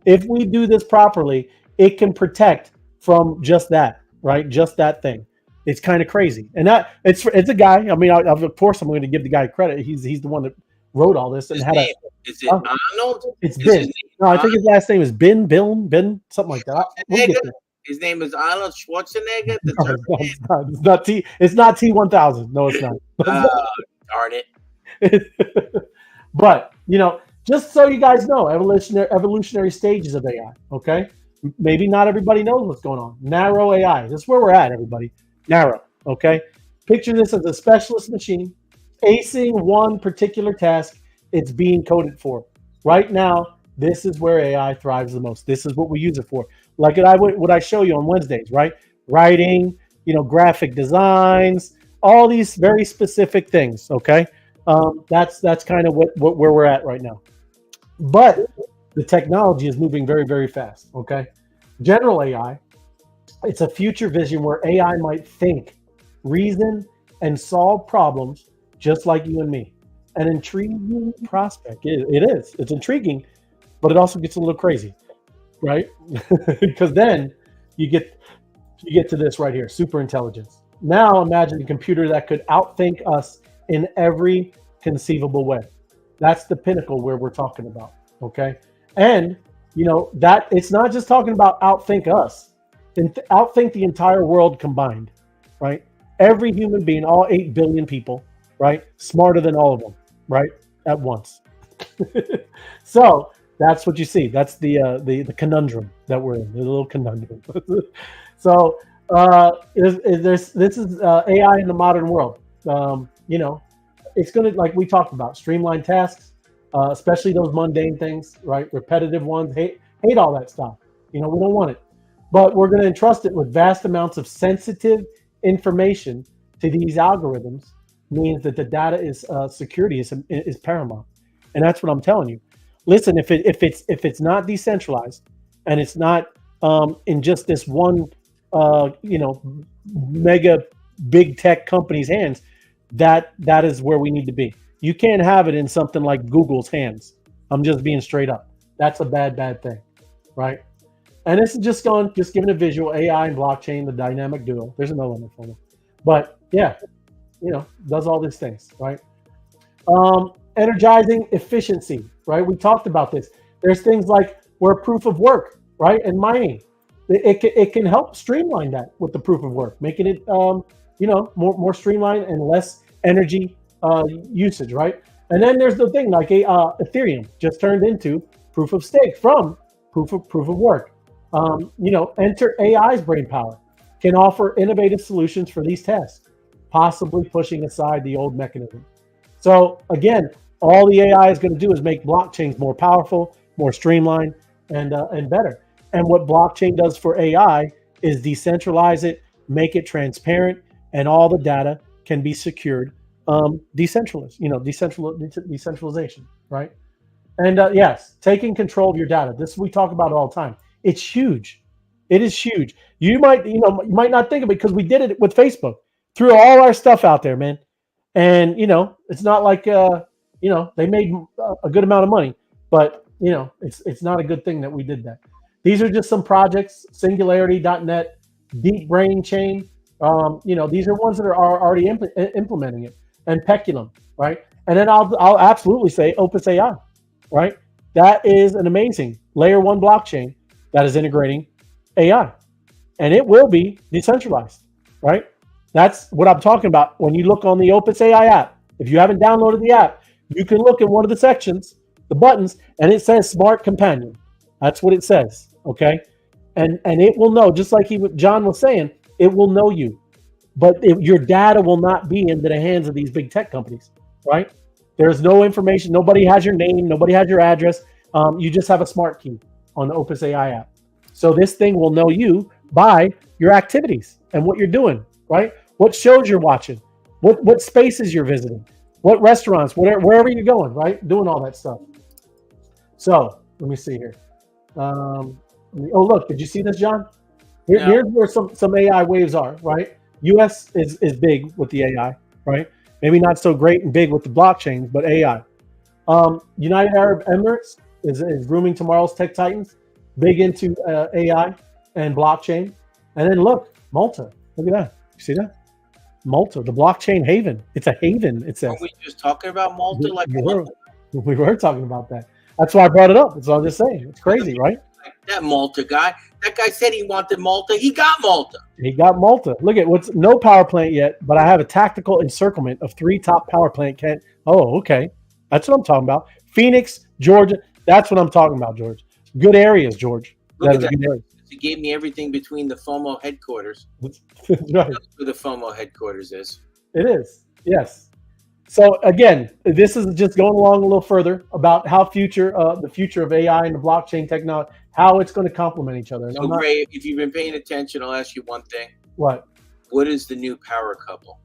If we do this properly, it can protect from just that, right? Just that thing. It's kind of crazy, and that it's a guy. I mean, of course, I'm going to give the guy credit. He's the one that wrote all this and is it Arnold? It's Ben. No, I think his last name is Ben, something like that. We'll get there. His name is Arnold Schwarzenegger. It's not T-1000. No, it's not. Darn it. But just so you guys know, evolutionary stages of AI. Okay, maybe not everybody knows what's going on. Narrow AI. This is where we're at, everybody. Narrow. Okay. Picture this as a specialist machine acing one particular task it's being coded for. Right now, this is where AI thrives the most. This is what we use it for. Like what I show you on Wednesdays, right? Writing, graphic designs, all these very specific things. Okay. That's kind of where we're at right now. But the technology is moving very, very fast. Okay. General AI, it's a future vision where AI might think, reason, and solve problems just like you and me. An intriguing prospect. It is. It's intriguing, but it also gets a little crazy, right? Because then you get to this right here, super intelligence. Now imagine a computer that could outthink us in every conceivable way. That's the pinnacle where we're talking about, okay? And that it's not just talking about outthink us, and outthink the entire world combined, right? Every human being, all 8 billion people, right? Smarter than all of them, right? At once. So that's what you see. That's the conundrum that we're in, the little conundrum. So this is AI in the modern world. It's going to, like we talked about, streamline tasks, especially those mundane things, right? Repetitive ones. Hate all that stuff. We don't want it. But we're going to entrust it with vast amounts of sensitive information to these algorithms. Means that the data is security is paramount, and that's what I'm telling you. Listen, if it's not decentralized, and it's not in just this one mega big tech company's hands, that is where we need to be. You can't have it in something like Google's hands. I'm just being straight up. That's a bad thing, right? And this is just giving a visual. AI and blockchain, the dynamic duo. There's another one for me, but yeah. Does all these things, right? Energizing efficiency, right? We talked about this. There's things like where proof of work, right? And mining, it can help streamline that with the proof of work, making it, more streamlined and less energy usage, right? And then there's the thing like Ethereum just turned into proof of stake from proof of work. Enter AI's brain power can offer innovative solutions for these tasks, possibly pushing aside the old mechanism. So again, all the AI is going to do is make blockchains more powerful, more streamlined, and better. And what blockchain does for AI is decentralize it, make it transparent, and all the data can be secured. Decentralization, right? And yes, taking control of your data. This we talk about all the time. It's huge. It is huge. You might not think of it because we did it with Facebook. Threw all our stuff out there, man. And it's not like they made a good amount of money, but it's not a good thing that we did that. These are just some projects: Singularity.net, Deep Brain Chain. These are ones that are already implementing it, and Peculum, right? And then I'll absolutely say Opus AI, right? That is an amazing layer 1 blockchain that is integrating AI, and it will be decentralized, right? That's what I'm talking about. When you look on the Opus AI app, if you haven't downloaded the app, you can look in one of the sections, the buttons, and it says Smart Companion. That's what it says, okay? And it will know, just like John was saying, it will know you. But your data will not be into the hands of these big tech companies, right? There's no information. Nobody has your name. Nobody has your address. You just have a smart key on the Opus AI app. So this thing will know you by your activities and what you're doing, right? What shows you're watching, what spaces you're visiting, what restaurants, wherever you're going, right? Doing all that stuff. So let me see here. Look, did you see this, John? Here's where some AI waves are, right? US is big with the AI, right? Maybe not so great and big with the blockchains, but AI. United Arab Emirates is grooming tomorrow's tech titans, big into AI and blockchain. And then look, Malta. Look at that. You see that? Malta, the blockchain haven. It's a haven, it says. Are we just talking about Malta? We were talking about that. That's why I brought it up. That's all I'm just saying. It's crazy, right? That Malta guy. That guy said he wanted Malta. He got Malta. He got Malta. Look at what's no power plant yet, but I have a tactical encirclement of 3 top power plant. Okay. That's what I'm talking about. Phoenix, Georgia. That's what I'm talking about, George. Good areas, George. Look at that. He gave me everything between the FOMO headquarters. Right. That's where the FOMO headquarters is. It is. Yes. So again, this is just going along a little further about how the future of AI and the blockchain technology, how it's going to complement each other. So Ray, if you've been paying attention, I'll ask you one thing. What? What is the new power couple?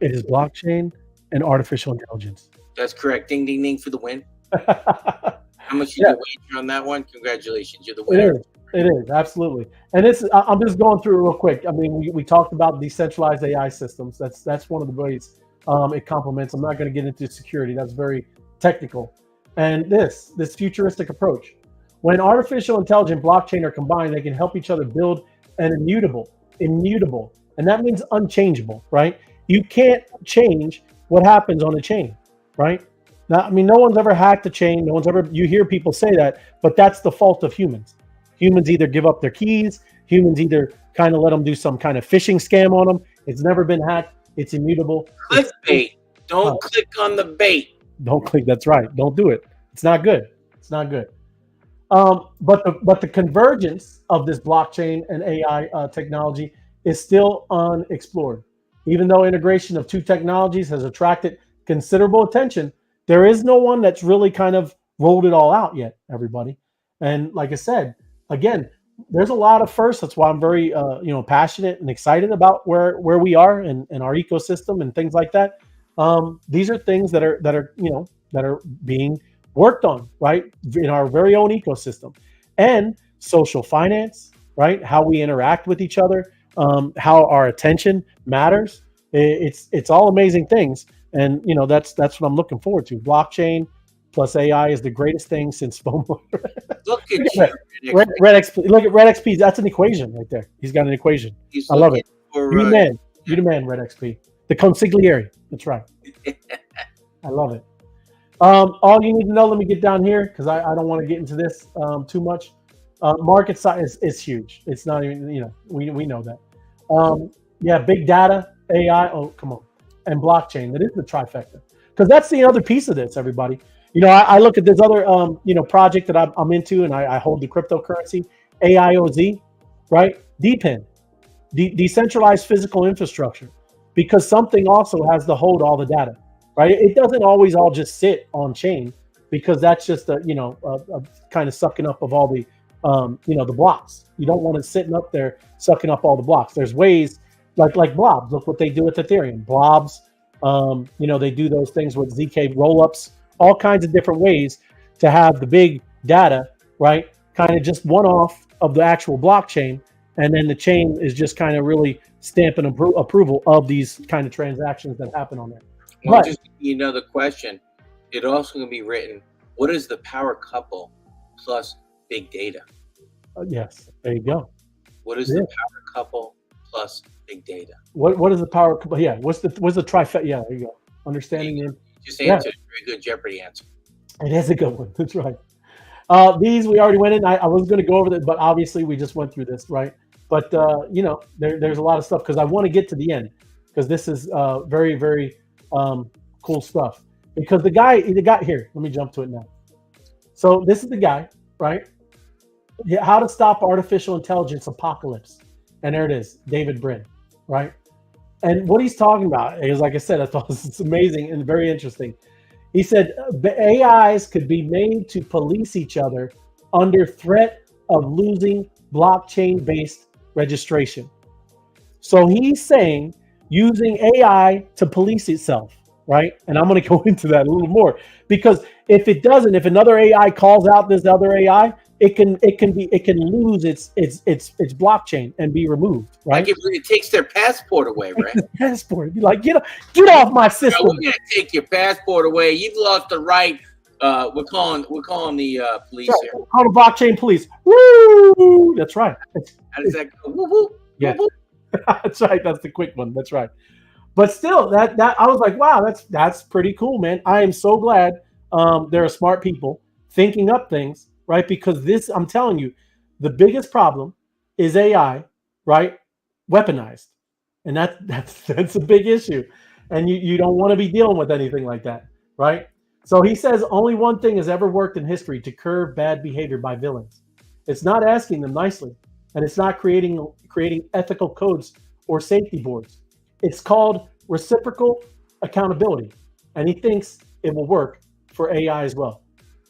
It is blockchain and artificial intelligence. That's correct. Ding, ding, ding for the win. How much did you wager on that one? Congratulations, you're the winner. It is absolutely. And I'm just going through it real quick. I mean, we talked about decentralized AI systems. That's one of the ways it complements. I'm not going to get into security. That's very technical. And this futuristic approach. When artificial intelligence blockchain are combined, they can help each other build an immutable, and that means unchangeable, right? You can't change what happens on a chain, right? Now, I mean, no one's ever hacked a chain. You hear people say that, but that's the fault of humans. Humans either give up their keys. Humans either kind of let them do some kind of phishing scam on them. It's never been hacked. It's immutable. Clickbait. Don't click on the bait. Don't click. That's right. Don't do it. It's not good. It's not good. But the convergence of this blockchain and AI technology is still unexplored. Even though integration of 2 technologies has attracted considerable attention, there is no one that's really kind of rolled it all out yet, everybody. And like I said, again, there's a lot of firsts. That's why I'm very passionate and excited about where we are and our ecosystem and things like that. These are things that are being worked on, right, in our very own ecosystem. And social finance, right, how we interact with each other, how our attention matters. It's all amazing things. And that's what I'm looking forward to. Blockchain plus AI is the greatest thing since FOMO. Look at you, Red XP. Look at Red XP. That's an equation right there. He's got an equation. I love it. You the man. You the man, Red XP. The consigliere. That's right. I love it. All you need to know. Let me get down here because I don't want to get into this too much. Market size is huge. It's not even we know that. Big data, AI. Oh, come on. And blockchain. That is the trifecta. Because that's the other piece of this, everybody. I look at this other, project that I'm into, and I hold the cryptocurrency, AIOZ, right? DePIN, decentralized physical infrastructure, because something also has to hold all the data, right? It doesn't always all just sit on chain, because that's just a kind of sucking up of all the the blocks. You don't want it sitting up there sucking up all the blocks. There's ways like blobs. Look what they do with Ethereum. Blobs, they do those things with ZK rollups, all kinds of different ways to have the big data, right? Kind of just one off of the actual blockchain. And then the chain is just kind of really stamping approval of these kind of transactions that happen on there. Well, just the question, it also going to be written, what is the power couple plus big data? Yes, there you go. What is the power couple plus big data? What is the power couple? Yeah, what's the trifecta? Yeah, there you go. Understanding them. Just answered a very good Jeopardy answer. It is a good one. That's right. These we already went in. I was going to go over that, but obviously we just went through this, right? But there's a lot of stuff because I want to get to the end because this is very, very cool stuff. Because the guy here, let me jump to it now. So this is the guy, right? How to stop artificial intelligence apocalypse, and there it is, David Brin, right? And what he's talking about is, like I said, I thought this is amazing and very interesting. He said the AIs could be made to police each other under threat of losing blockchain-based registration. So he's saying using AI to police itself, right? And I'm going to go into that a little more because if it doesn't, if another AI calls out this other AI, it can lose its blockchain and be removed, right? Like it takes their passport away, right? Passport, be like, get off my system. We're gonna take your passport away. You've lost the right. We're calling the police here. Call the blockchain police. Woo! That's right. How does that go? Woo woo. Yeah, woo, woo. That's right. That's the quick one. That's right. But still, that I was like, wow, that's pretty cool, man. I am so glad there are smart people thinking up things. Right, because this, I'm telling you, the biggest problem is AI, right? Weaponized, and that's a big issue, and you don't want to be dealing with anything like that, right? So he says only one thing has ever worked in history to curb bad behavior by villains. It's not asking them nicely, and it's not creating ethical codes or safety boards. It's called reciprocal accountability, and he thinks it will work for AI as well.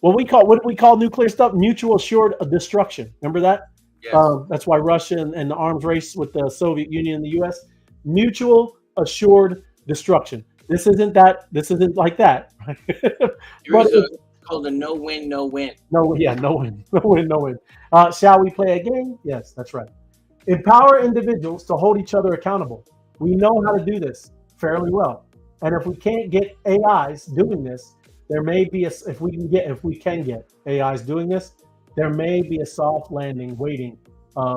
What do we call nuclear stuff? Mutual assured destruction. Remember that? Yes. That's why Russia and the arms race with the Soviet Union and the U.S. Mutual assured destruction. This isn't like that. It's called a no-win, no-win. No win. Shall we play a game? Yes, that's right. Empower individuals to hold each other accountable. We know how to do this fairly well, and if we can't get AIs doing this, there may be if we can get AIs doing this, there may be a soft landing waiting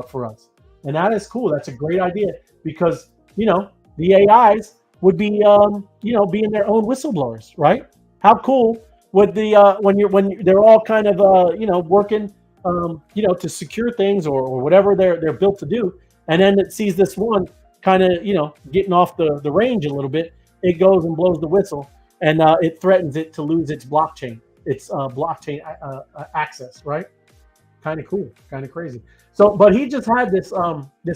for us, and that is cool. That's a great idea because the AIs would be being their own whistleblowers, right? How cool would when they're all kind of working to secure things or whatever they're built to do, and then it sees this one kind of getting off the range a little bit, it goes and blows the whistle. And it threatens it to lose its blockchain, access, right? Kind of cool, kind of crazy. So, but he just had this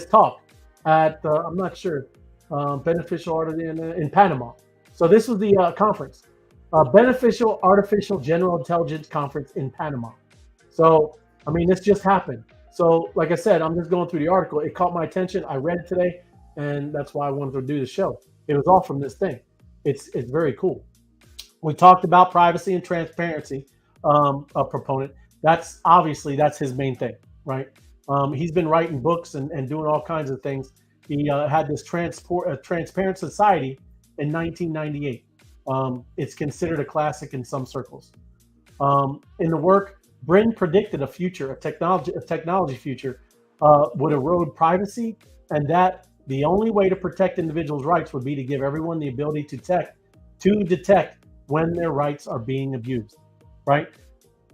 talk at I'm not sure, Beneficial Art in Panama. So this was the conference, Beneficial Artificial General Intelligence Conference in Panama. So I mean, this just happened. So like I said, I'm just going through the article. It caught my attention. I read it today, and that's why I wanted to do the show. It was all from this thing. It's very cool. We talked about privacy and transparency, a proponent. That's his main thing, right? He's been writing books and doing all kinds of things. He had this Transparent Society in 1998. It's considered a classic in some circles. In the work, Brin predicted a technology future would erode privacy, and that the only way to protect individuals' rights would be to give everyone the ability to detect when their rights are being abused, right?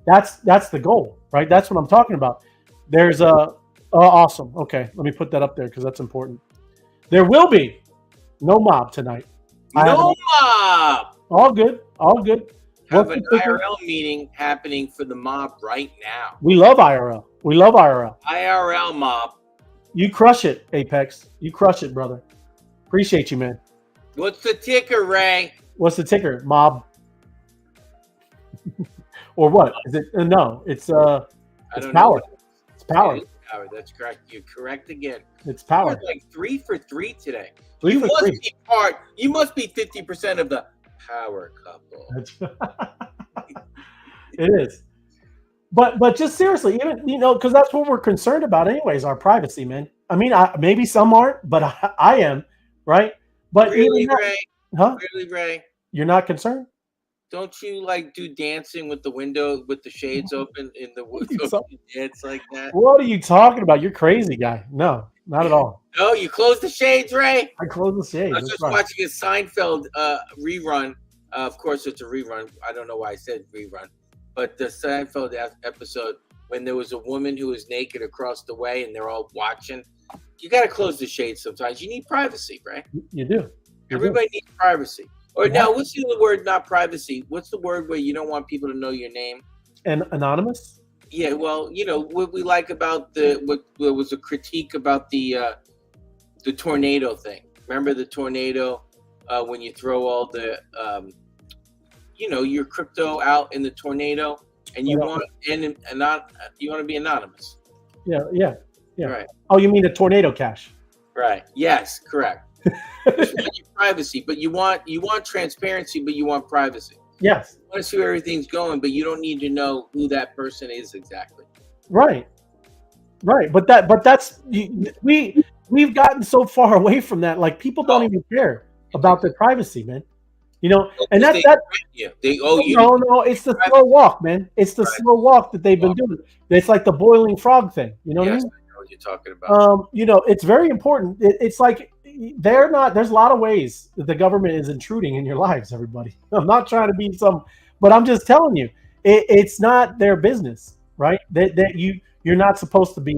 That's the goal, right? That's what I'm talking about. There's awesome. Okay, let me put that up there because that's important. There will be no mob tonight. No mob. All good. Have an IRL meeting happening for the mob right now. We love IRL. IRL mob. You crush it, Apex. You crush it, brother. Appreciate you, man. What's the ticker, Ray? What's the ticker? Mob. Or what? Is it? No, it's power. It's power. It is power. That's correct. You're correct again. It's power. You're like 3 for 3 today. 3 for 3. You must be 50% of the power couple. It is. But just seriously, even because that's what we're concerned about, anyways, our privacy, man. I mean, maybe some aren't, but I am, right? But really, Ray? Huh? Really, Ray? You're not concerned? Don't you like do dancing with the window with the shades open in the dance like that? What are you talking about? You're crazy, guy. No, not at all. No, you close the shades, Ray. I close the shades. I was just watching a Seinfeld rerun. Of course, it's a rerun. I don't know why I said rerun, but the Seinfeld episode when there was a woman who was naked across the way and they're all watching. You got to close the shades sometimes. You need privacy, right? You do. Everybody needs privacy. Or now, what's the other word? Not privacy. What's the word where you don't want people to know your name? And anonymous. Yeah. Well, what we like about what was a critique about the tornado thing. Remember the tornado when you throw all the your crypto out in the tornado, and you want you want to be anonymous. Yeah. Right. Oh, you mean the tornado cash? Right. Yes. Correct. You want your privacy, but you want transparency, but you want privacy. Yes. You want to see where everything's going, but you don't need to know who that person is exactly. Right. But that's we've gotten so far away from that. Like people don't even care about their privacy, man. And that's they owe you. No, it's the slow walk, man. It's the slow walk that they've been doing. It's like the boiling frog thing. You know what I mean? I know what you're talking about. It's very important. It's like there's a lot of ways that the government is intruding in your lives, everybody. I'm not trying to be but I'm just telling you, it's not their business, right? That you're not supposed to be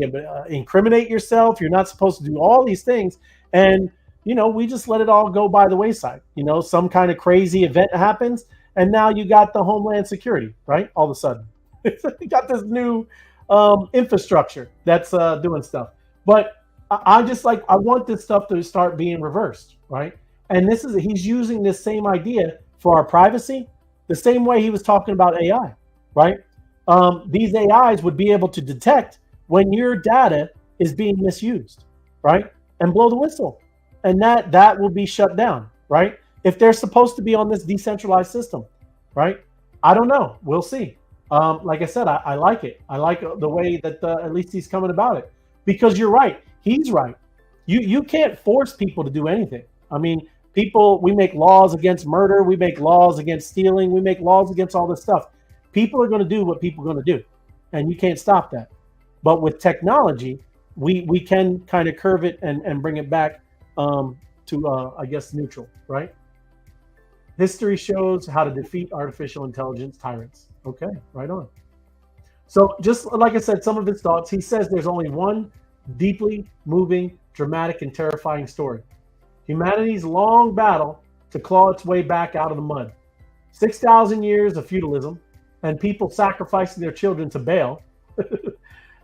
incriminate yourself. You're not supposed to do all these things. And we just let it all go by the wayside. Some kind of crazy event happens, and now you got the Homeland Security, right? All of a sudden, you got this new infrastructure that's doing stuff. But I want this stuff to start being reversed, right? And he's using this same idea for our privacy, the same way he was talking about AI, right? These AIs would be able to detect when your data is being misused, right? And blow the whistle. And that will be shut down, right? If they're supposed to be on this decentralized system, right? I don't know. We'll see. Like I said, I like it. I like the way that at least he's coming about it, because you're right. He's right. You can't force people to do anything. I mean, we make laws against murder. We make laws against stealing. We make laws against all this stuff. People are going to do what people are going to do, and you can't stop that. But with technology, we can kind of curve it and bring it back to I guess neutral, right? History shows how to defeat artificial intelligence tyrants. Okay, right on. So just like I said, some of his thoughts. He says there's only one deeply moving, dramatic, and terrifying story: humanity's long battle to claw its way back out of the mud. 6,000 years of feudalism and people sacrificing their children to Baal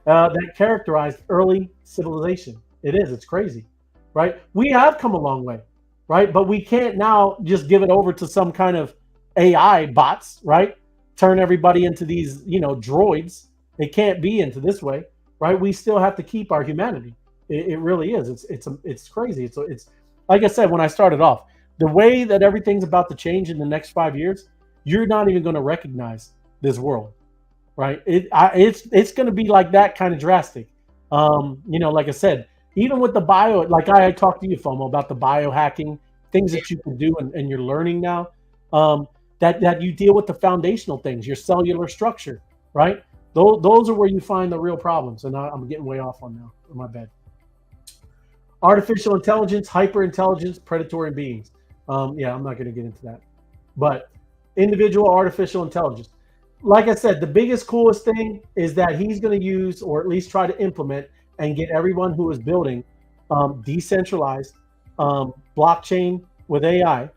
that characterized early civilization. It's crazy. Right? We have come a long way, right? But we can't now just give it over to some kind of AI bots, right? Turn everybody into these, droids. It can't be into this way, right? We still have to keep our humanity. It really is. It's crazy. It's like I said when I started off, the way that everything's about to change in the next 5 years, you're not even going to recognize this world, right? It's going to be like that kind of drastic. Like I said. Even with the like I talked to you, FOMO, about the biohacking, things that you can do and you're learning now, that you deal with the foundational things, your cellular structure, right? Those are where you find the real problems. And I'm getting way off on now. My bad. Artificial intelligence, hyper-intelligence, predatory beings. I'm not going to get into that. But individual artificial intelligence. Like I said, the biggest, coolest thing is that he's going to use, or at least try to implement, and get everyone who is building decentralized blockchain with AI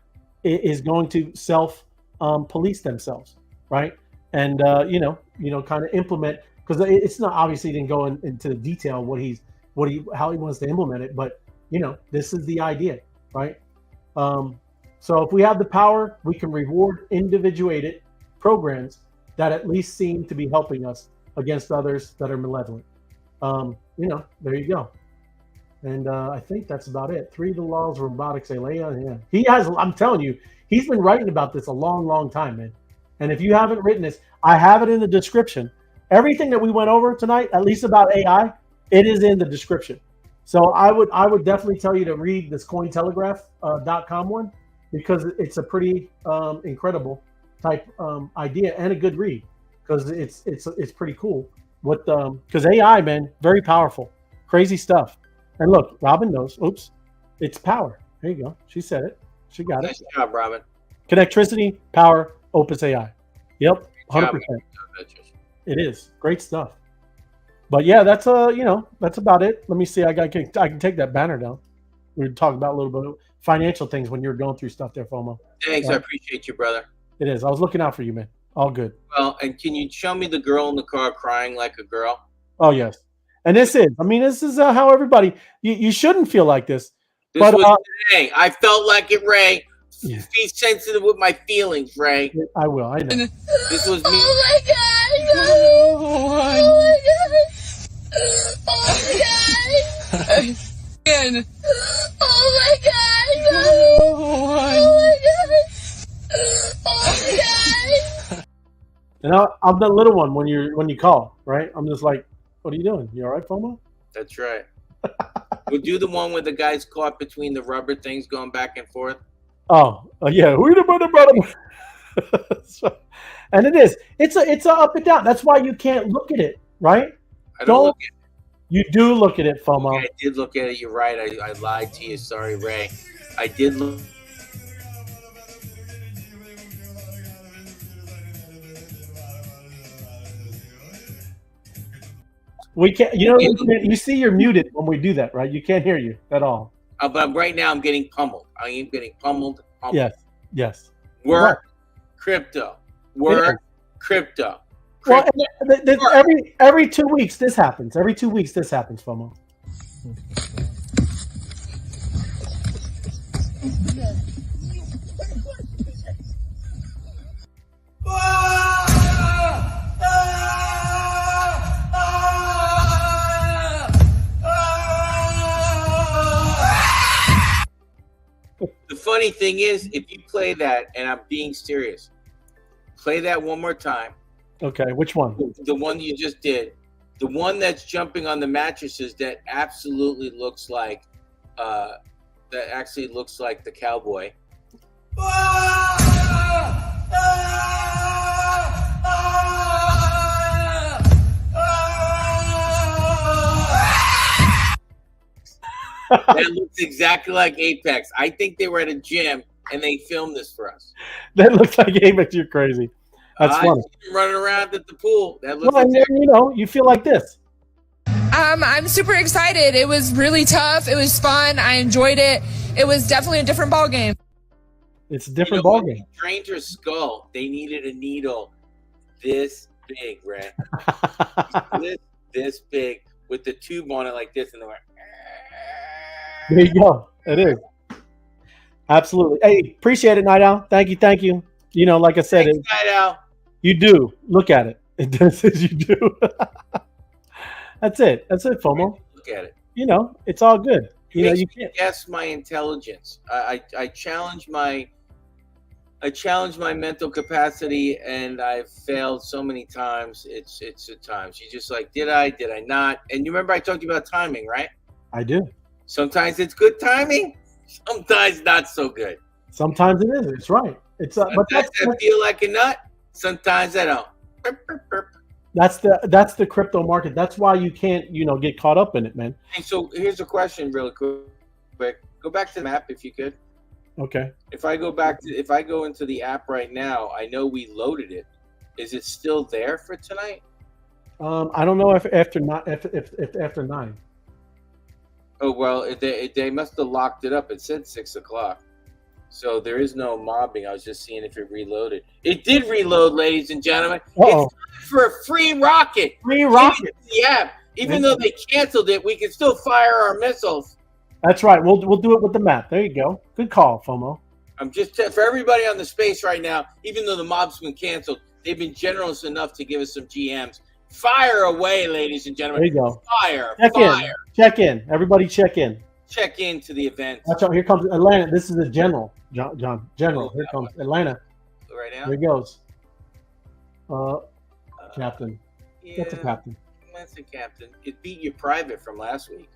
is going to self-police themselves, right? And kind of implement, because it's not obviously didn't go into the detail how he wants to implement it, but this is the idea, right? So if we have the power, we can reward individuated programs that at least seem to be helping us against others that are malevolent. There you go. And I think that's about it. 3 of the laws of robotics, Alea. Yeah, he has. I'm telling you, he's been writing about this a long, long time, man. And if you haven't written this, I have it in the description. Everything that we went over tonight, at least about AI, it is in the description. So I would definitely tell you to read this Cointelegraph.com one, because it's a pretty incredible type idea and a good read, because it's pretty cool. Because AI, man, very powerful, crazy stuff. And look, Robin knows. Oops, it's power. There you go. She said it. She got it. Nice job, Robin. Connectricity, power, Opus AI. Yep, 100%. It is great stuff. But yeah, that's that's about it. Let me see. I can take that banner down. We were talking about a little bit of financial things when you were going through stuff there, FOMO. Thanks, I appreciate you, brother. It is. I was looking out for you, man. All good. Well, and can you show me the girl in the car crying like a girl? Oh yes. And this is how everybody. You shouldn't feel like this. This was today. I felt like it, Ray. Yeah. Be sensitive with my feelings, Ray. I will. I know. This was me. Oh my God! Oh my God! Oh my God! Again. Oh my God! Oh my God! Oh my God! And I'm the little one when you call, right? I'm just like, what are you doing? You all right, FOMO? That's right. We'll do the one where the guy's caught between the rubber things going back and forth. Oh, yeah. And it is. It's a up and down. That's why you can't look at it, right? I don't look at it. You do look at it, FOMO. Okay, I did look at it. You're right. I lied to you. Sorry, Ray. I did look. We can't. You see, you're muted when we do that, right? You can't hear you at all. But right now, I'm getting pummeled. I am getting pummeled. Yes. Work, crypto. Work, crypto. Well, every 2 weeks this happens. Every 2 weeks this happens, FOMO. The funny thing is, if you play that, and I'm being serious, play that one more time. Okay, which one? The one you just did. The one that's jumping on the mattresses that absolutely looks like the cowboy. That looks exactly like Apex. I think they were at a gym and they filmed this for us. That looks like Apex. You're crazy. That's funny. Running around at the pool. That looks. Well, exactly. You feel like this. I'm super excited. It was really tough. It was fun. I enjoyed it. It was definitely a different ball game. It's a different ball game. They drained her skull. They needed a needle this big, Ray. this big with the tube on it like this, and they went. There you go. It is. Absolutely. Hey, appreciate it, Night Owl. Thank you. Like I said, Night Owl. You do. Look at it. It says you do. That's it, FOMO. Look at it. It's all good. You can't guess my intelligence. I challenge my mental capacity, and I've failed so many times. It's at times. You're just like, did I not? And you remember I talked to you about timing, right? I do. Sometimes it's good timing. Sometimes not so good. Sometimes it is. It's right. It's but I feel like a nut. Sometimes I don't. That's the crypto market. That's why you can't get caught up in it, man. Hey, so here's a question, really quick. Go back to the map if you could. Okay. If I go into the app right now, I know we loaded it. Is it still there for tonight? I don't know if after 9. Oh well, they must have locked it up. It said 6 o'clock, so there is no mobbing. I was just seeing if it reloaded. It did reload, ladies and gentlemen. Uh-oh. It's time for a free rocket. Yeah. Even though they canceled it, we can still fire our missiles. That's right. We'll do it with the map. There you go. Good call, FOMO. I'm just for everybody on the space right now. Even though the mob's been canceled, they've been generous enough to give us some GMs Fire away, ladies and gentlemen. There you go. Fire. Check in. Everybody check in. Check into the event. Watch out. Here comes Atlanta. This is the general. John. General. Here comes Atlanta. Right now? Here he goes. Captain. Yeah, That's a captain. That's a captain. It beat your private from last week.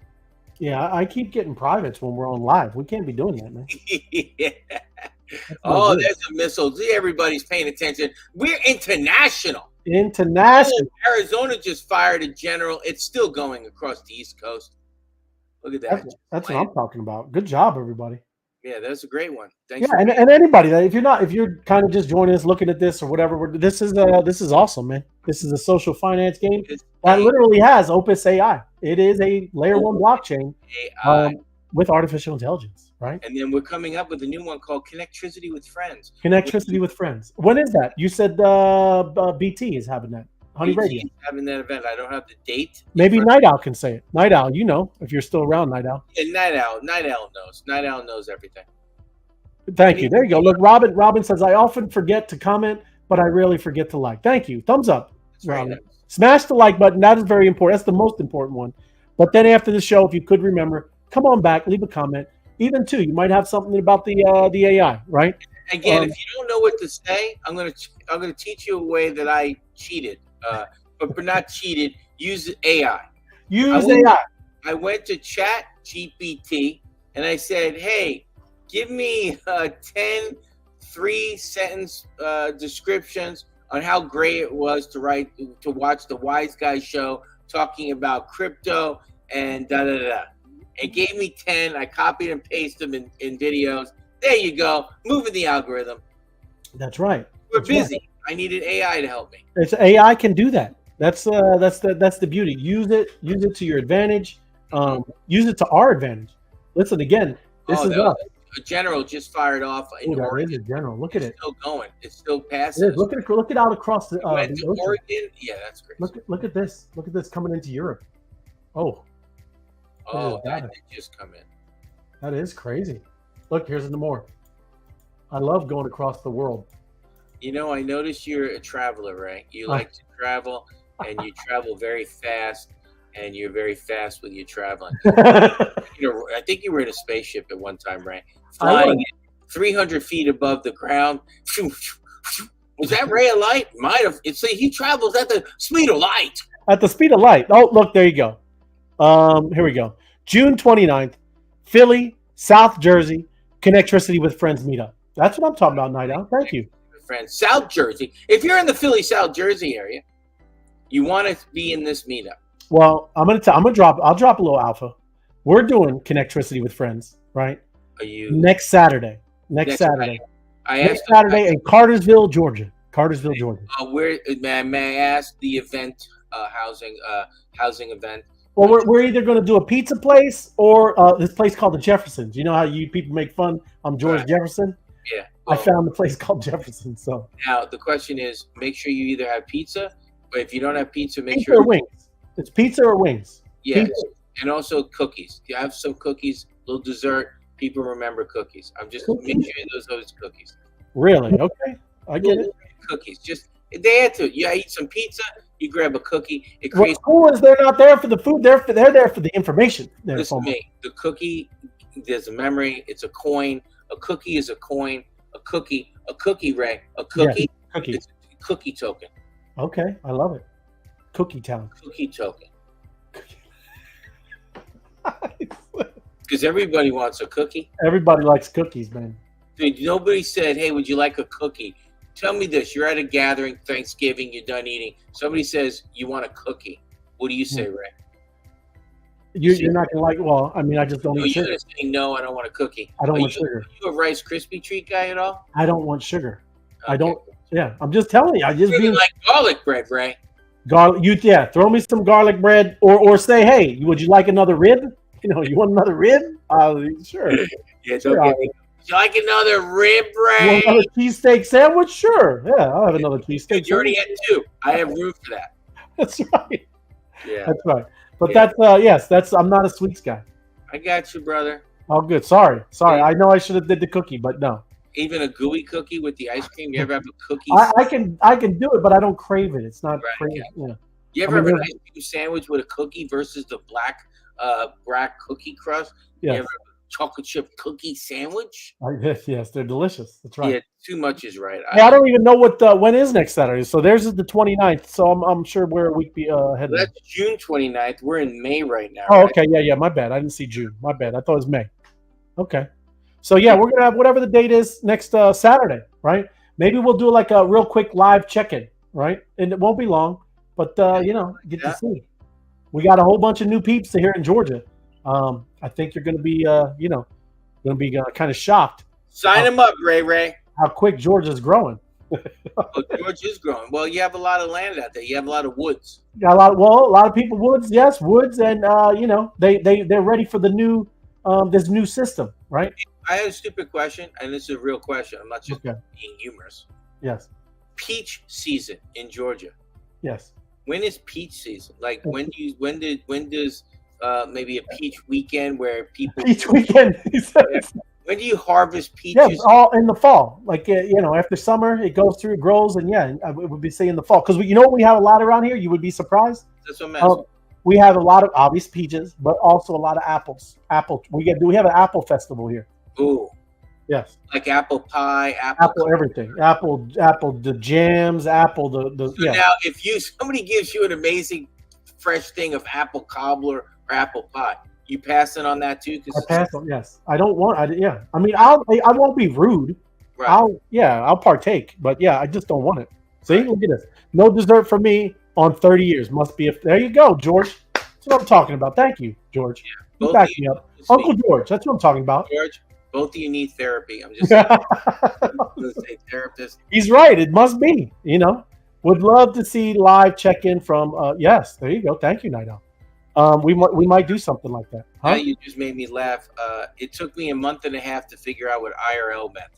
Yeah, I keep getting privates when we're on live. We can't be doing that, man. Yeah. Oh, there's a missile. See, everybody's paying attention. We're international. International. Oh, Arizona just fired a general. It's still going across the East Coast. Look at that. That's what I'm talking about. Good job, everybody. Yeah, that's a great one. Thanks. Yeah, and anybody that if you're kind of just joining us, looking at this or whatever, this is awesome, man. This is a social finance game that literally has Opus AI. It is a layer 1 blockchain with artificial intelligence, right? And then we're coming up with a new one called Connectricity with Friends. Connectricity with Friends. When is that? You said BT is having that. Honey BT Radio is having that event. I don't have the date. Maybe Night Owl can say it. Night Owl, if you're still around, Night Owl. Yeah, Night Owl knows. Night Owl knows everything. Thank you. There you go. Look, Robin says, I often forget to comment, but I rarely forget to like. Thank you. Thumbs up. Robin. Nice. Smash the like button. That is very important. That's the most important one. But then after the show, if you could remember, come on back, leave a comment. Even too, you might have something about the AI, right? Again, if you don't know what to say, I'm gonna teach you a way that I cheated. But not cheated. Use AI. I went to Chat GPT and I said, "Hey, give me 10 3-sentence descriptions on how great it was to watch the Wise Guy show talking about crypto and da da da." It gave me 10. I copied and pasted them in videos. There you go. Moving the algorithm. That's right. We're busy. Right. I needed AI to help me. AI can do that. That's the beauty. Use it to your advantage. Use it to our advantage. Listen again. This is us. A general just fired off in Oregon. Is a general. Look at it. It's still going. It's still passing. Look it out across the went the to ocean. Oregon. Yeah, that's great. Look at this. Look at this coming into Europe. That did just come in. That is crazy. Look, here's the more. I love going across the world. I noticed you're a traveler, right? You like to travel, and you travel very fast, and you're very fast with your traveling. I think you were in a spaceship at one time, right? Flying 300 feet above the ground. Was that ray of light? Might have. He travels at the speed of light. At the speed of light. Oh, look, there you go. Here we go. June 29th, Philly, South Jersey, Connectricity with Friends meetup. That's what I'm talking about, Night Owl. Thank you. Friends, South Jersey. If you're in the Philly, South Jersey area, you want to be in this meetup. Well, I'll drop a little alpha. We're doing Connectricity with Friends, right? Are you next Saturday? Next Saturday. Next Saturday in Cartersville, Georgia. Where may I ask the event housing event? Well, we're either going to do a pizza place or this place called the Jeffersons. You know how you people make fun? I'm George Jefferson. Yeah. Well, I found the place called Jefferson. So now the question is, make sure you either have pizza, or if you don't have pizza, make pizza sure or wings. It's pizza or wings. Yeah, pizza. And also cookies. You have some cookies, little dessert. People remember cookies. I'm just make sure those cookies. Really? Okay, I get it. Cookies. Just they add to it. You eat some pizza. You grab a cookie. It creates. What's cool is they're not there for the food. They're there for the information. Listen to me. The cookie, there's a memory. It's a coin. A cookie is a coin. A cookie, Ray. A cookie. Yeah, cookie. It's a cookie token. Okay, I love it. Cookie town. Cookie token. Because everybody wants a cookie. Everybody likes cookies, man. Dude, nobody said, "Hey, would you like a cookie?" Tell me this: you're at a gathering, Thanksgiving, you're done eating. Somebody says you want a cookie. What do you say, Ray? You're not gonna like. Well, I mean, I just don't eat sugar. You're gonna say no. I don't want a cookie. I don't want sugar. Are you a Rice Krispie treat guy at all? I don't want sugar. Okay. I don't. Yeah, I'm just telling you. I just really like garlic bread, Ray. Garlic. Throw me some garlic bread, or say, hey, would you like another rib? You want another rib? Sure. Yeah, sure. Would you like another rib, Ray? You want another cheesesteak sandwich? Sure. Yeah, I'll have another cheesesteak. You already had 2. I have room for that. That's right. Yeah, that's right. But that's I'm not a sweets guy. I got you, brother. Oh, good. Sorry. Yeah. I know I should have did the cookie, but no. Even a gooey cookie with the ice cream. You ever have a cookie? I can do it, but I don't crave it. It's not crazy. You ever have an ice cream sandwich with a cookie versus the black cookie crust? Yes. You ever have a chocolate chip cookie sandwich? Yes, they're delicious. That's right. Yeah, too much is right. Hey, I don't even know when is next Saturday. So theirs is the 29th. So I'm sure we're a week ahead. Well, that's June 29th. We're in May right now. Oh, right? okay. Yeah. My bad. I didn't see June. My bad. I thought it was May. Okay. So yeah, we're gonna have whatever the date is next Saturday, right? Maybe we'll do like a real quick live check-in, right? And it won't be long, but get to see. We got a whole bunch of new peeps here in Georgia. I think you're gonna be kind of shocked. Sign them up, Ray. How quick Georgia's growing. Georgia is growing. Well, you have a lot of land out there. You have a lot of woods. Got a lot of people woods, and they're ready for the new this new system, right? I have a stupid question, and this is a real question. I'm not just being humorous. Yes. Peach season in Georgia. Yes. When is peach season? Like when does maybe a peach weekend where people peach weekend? When do you harvest peaches? Yeah, all in the fall. Like after summer, it goes through, it grows, and it would be say in the fall. Because we have a lot around here. You would be surprised. That's what I'm asking. We have a lot of obvious peaches, but also a lot of apples. We have an apple festival here. Ooh. Yes. Like apple pie, apple everything, apple the jams, apple the. So now, if somebody gives you an amazing fresh thing of apple cobbler or apple pie, you passing on that too? I pass on. Yes, I don't want. I mean, I won't be rude. Right. I'll partake, but I just don't want it. See, look at this. No dessert for me on 30 years. Must be there you go, George. That's what I'm talking about. Thank you, George. You back me up, Uncle George. That's what I'm talking about. George, both of you need therapy. I'm just saying. Say therapist. He's right. It must be. Would love to see live check-in from. Yes, there you go. Thank you, Night Owl. We might do something like that. Huh? Now you just made me laugh. It took me a month and a half to figure out what IRL meant.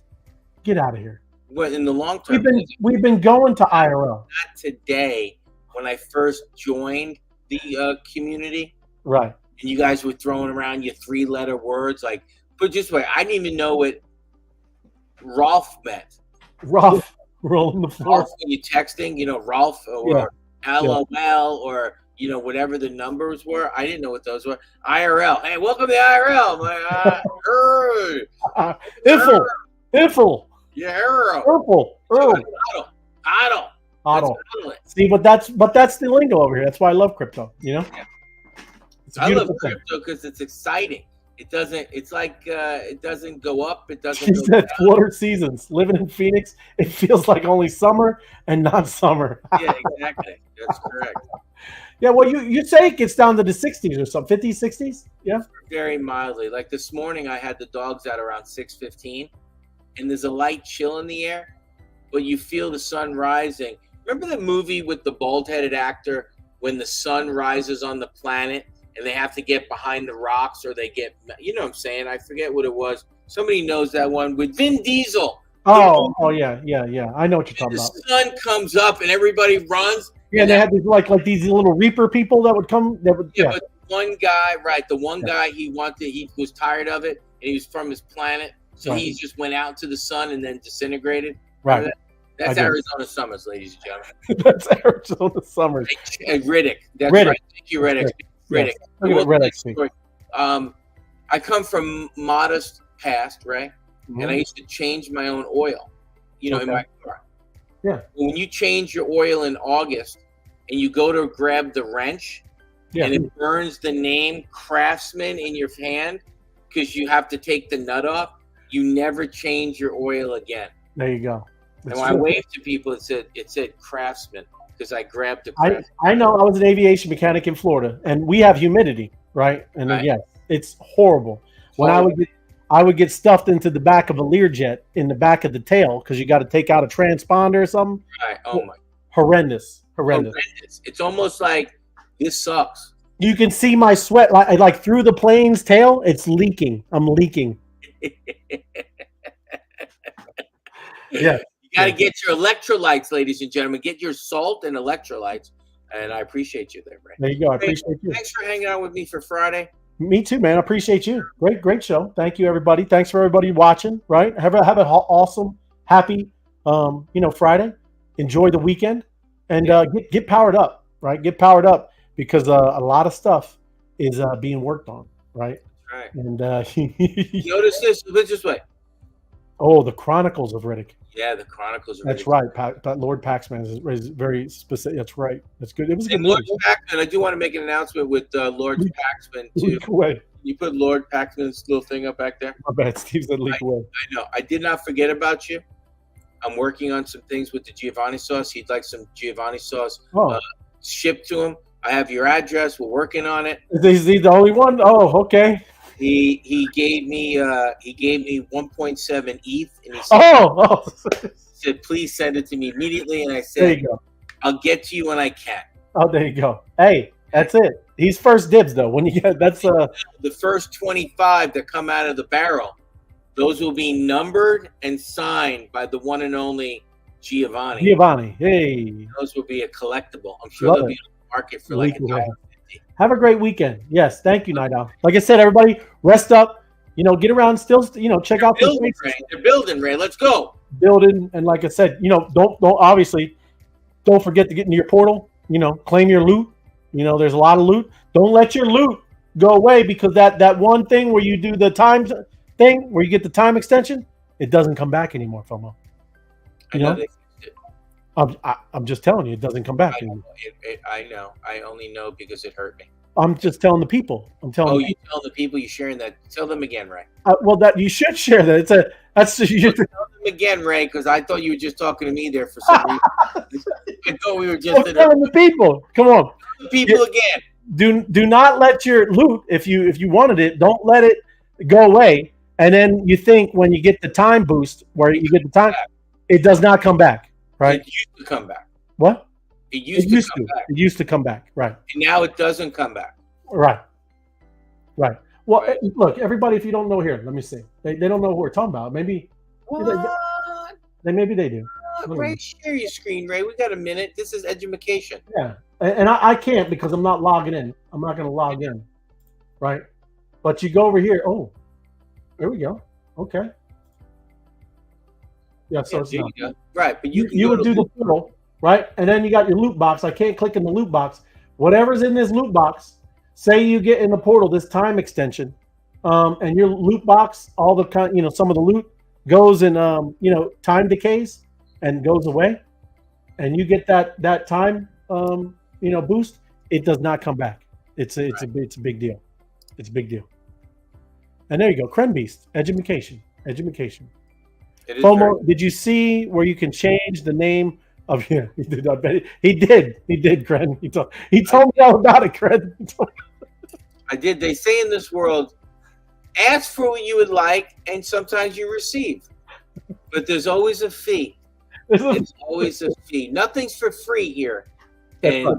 Get out of here. Well, in the long term, we've been going to IRL. Not today. When I first joined the community, right? And you guys were throwing around your 3-letter words, like, put it this way, I didn't even know what Rolf meant. Rolf, rolling the floor. Rolf, when you're texting, Rolf or LOL or whatever the numbers were. I didn't know what those were. IRL. Hey, welcome to IRL. I'm like, Iffle. Yeah, Idle. See, but that's the lingo over here. That's why I love crypto. Yeah. I love crypto because it's exciting. It doesn't. It's like it doesn't go up. It doesn't. She said 4 seasons. Living in Phoenix, it feels like only summer and not summer. Yeah, exactly. That's correct. Yeah, well, you say it gets down to the 60s or something, 50s, 60s. Yeah. Very mildly. Like this morning, I had the dogs out around 6:15, and there's a light chill in the air, but you feel the sun rising. Remember the movie with the bald-headed actor when the sun rises on the planet and they have to get behind the rocks or they get, what I'm saying? I forget what it was. Somebody knows that one with Vin Diesel. Oh yeah. I know what you're talking about. The sun comes up and everybody runs. Yeah, they had these like these little reaper people that would come. But one guy, right? The one guy he was tired of it, and he was from his planet, so he just went out to the sun and then disintegrated. Right. That's Arizona summers, ladies and gentlemen. That's Arizona summers. Riddick. That's right. Thank you, Riddick. Yes. Riddick. I come from modest past, right? Mm-hmm. And I used to change my own oil, in my car. Yeah. When you change your oil in August and you go to grab the wrench and it burns the name Craftsman in your hand because you have to take the nut off, you never change your oil again. There you go. And when I waved to people, it said Craftsman because I grabbed the. I know. I was an aviation mechanic in Florida, and we have humidity, right? And yes, it's horrible. When I would get stuffed into the back of a Learjet in the back of the tail because you got to take out a transponder or something. Right. Oh my. Horrendous. It's almost like this sucks. You can see my sweat like through the plane's tail. It's leaking. I'm leaking. Yeah. You got to get your electrolytes, ladies and gentlemen. Get your salt and electrolytes. And I appreciate you there, Ray. There you go. I appreciate you. Thanks for hanging out with me for Friday. Me too, man. I appreciate you. Great show. Thank you, everybody. Thanks for everybody watching. Right. Have an awesome, happy, Friday. Enjoy the weekend and get powered up. right? Get powered up because a lot of stuff is being worked on, right? Right. And notice this. Put it this way. Oh, the Chronicles of Riddick. Yeah, the Chronicles of That's Riddick. right. Lord Paxman is very specific. That's right. That's good. It was good. Lord Paxman. I do want to make an announcement with Lord Paxman too. Leak away. You put Lord Paxman's little thing up back there. My bad. Steve said leak away. I know. I did not forget about you. I'm working on some things with the Giovanni sauce. He'd like some Giovanni sauce shipped to him. I have your address. We're working on it. Is he the only one? Oh, okay. He gave me 1.7 ETH, and he said, please send it to me immediately. And I said, there you go. I'll get to you when I can. Oh, there you go. Hey, that's it. He's first dibs though. When you get that's the first 25 that come out of the barrel, those will be numbered and signed by the one and only Giovanni. Giovanni, hey. Those will be a collectible. I'm sure they'll be on the market for like $1.50. Have a great weekend. Yes, thank you, Night Owl. Like I said, everybody, rest up. Get around still. Check out the Ray. They're building, Ray. Let's go. Building, and like I said, don't obviously don't forget to get into your portal. Claim your loot. There's a lot of loot. Don't let your loot go away because that one thing where you do the time thing where you get the time extension, it doesn't come back anymore, FOMO. I'm just telling you, it doesn't come back anymore. I know. I only know because it hurt me. I'm just telling the people. You telling the people? You sharing that? Tell them again, Ray. Well, that you should share that. Tell them again, Ray, because I thought you were just talking to me there for some reason. I thought we were just telling the people. Come on, the people again. Do not let your loot, if you wanted it, don't let it go away. And then you think when you get the time boost, where you get the time, it does not come back. Right? It used to come back. What? It used to come back. It used to come back. Right. And now it doesn't come back. Right. Well, look, everybody, if you don't know here, let me see. They don't know what we're talking about. Maybe maybe they do. Ray, share your screen, Ray. We got a minute. This is edumacation. Yeah. And I can't because I'm not logging in. I'm not going to log in. Right. But you go over here. Oh, there we go. Okay. Yeah, so it's not. Right, but you would do the portal, right? And then you got your loot box. I can't click in the loot box. Whatever's in this loot box, say you get in the portal this time extension, and your loot box, all the some of the loot goes in, time decays and goes away, and you get that time, boost. It does not come back. It's a big deal. It's a big deal. And there you go, Kren Beast, edumacation. FOMO, did you see where you can change the name of? Yeah, he did. I bet he did. He did, Kren. He told me all about it, Kren. I did. They say in this world, ask for what you would like, and sometimes you receive. But there's always a fee. It's always a fee. Nothing's for free here in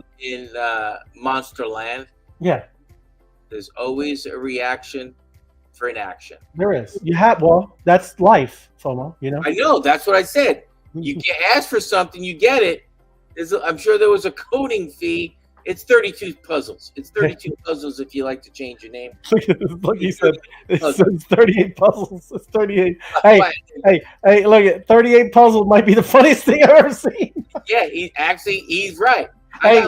Monsterland. Yeah. There's always a reaction for an action. There is. That's life, FOMO. I know. That's what I said. You get asked for something, you get it. I'm sure there was a coding fee. It's 32 puzzles. It's 32 puzzles if you like to change your name. Look, he said it's 38 puzzles. It's 38. Hey, look at 38 puzzles might be the funniest thing I've ever seen. Yeah, he's right. Hey,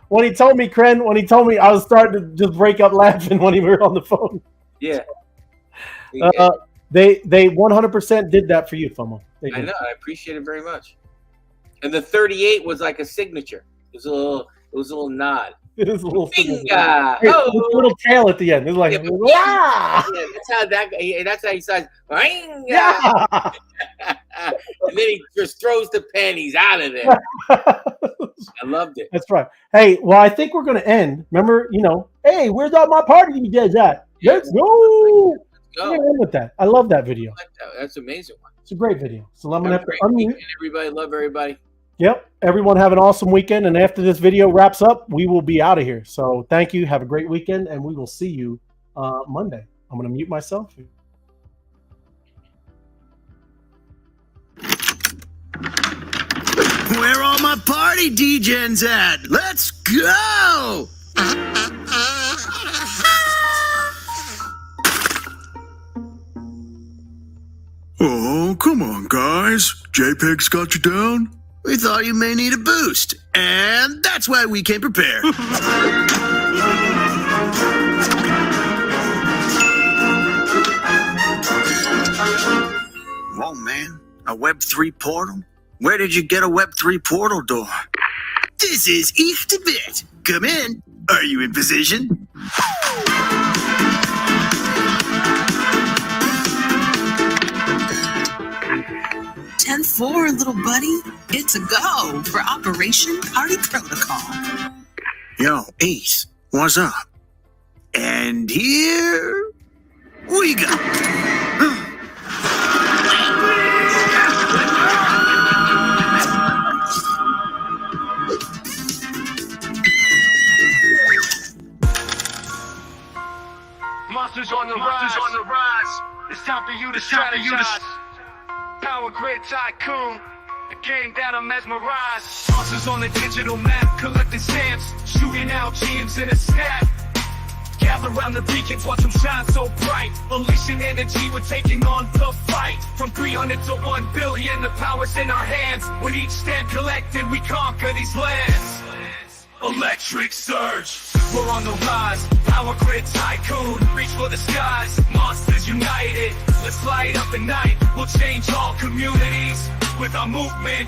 when he told me, Kren, I was starting to just break up laughing when we were on the phone. Yeah. They 100% did that for you, FOMO. I know. I appreciate it very much. And the 38 was like a signature. It was a little nod. It is a little finger. Hey, a little tail at the end. It's like, that's how he says. Yeah. And then he just throws the pen. He's out of there. I loved it. That's right. Hey, well, I think we're going to end. Remember, hey, where's all my party you guys at? Let's go. Go with that. I love that video. That's an amazing one. It's a great video. So I'm gonna have to unmute. Everybody, love everybody. Yep. Everyone have an awesome weekend. And after this video wraps up, we will be out of here. So thank you. Have a great weekend, and we will see you Monday. I'm gonna mute myself. Where all my party DJs at? Let's go! Oh, come on, guys. JPEG's got you down? we thought you may need a boost, and that's why we came prepared. Whoa, man, a Web3 portal? Where did you get a Web3 portal door? This is Ich de Bit. Come in. Are you in position? 10-4, little buddy. It's a go for Operation Party Protocol. Yo, Ace, what's up? And here we go. Monsters on the rise. It's time for you to strategize. Power grid tycoon. The game that'll mesmerize. Monsters on the digital map, collecting stamps, shooting out gems in a snap. Gather around the beacons, watch them shine so bright. Unleashing energy, we're taking on the fight. From 300 to 1 billion, the power's in our hands. With each stamp collected, we conquer these lands. Electric surge, we're on the rise. Power grid tycoon, reach for the skies. Monsters united, let's light up the night. We'll change all communities with our movement.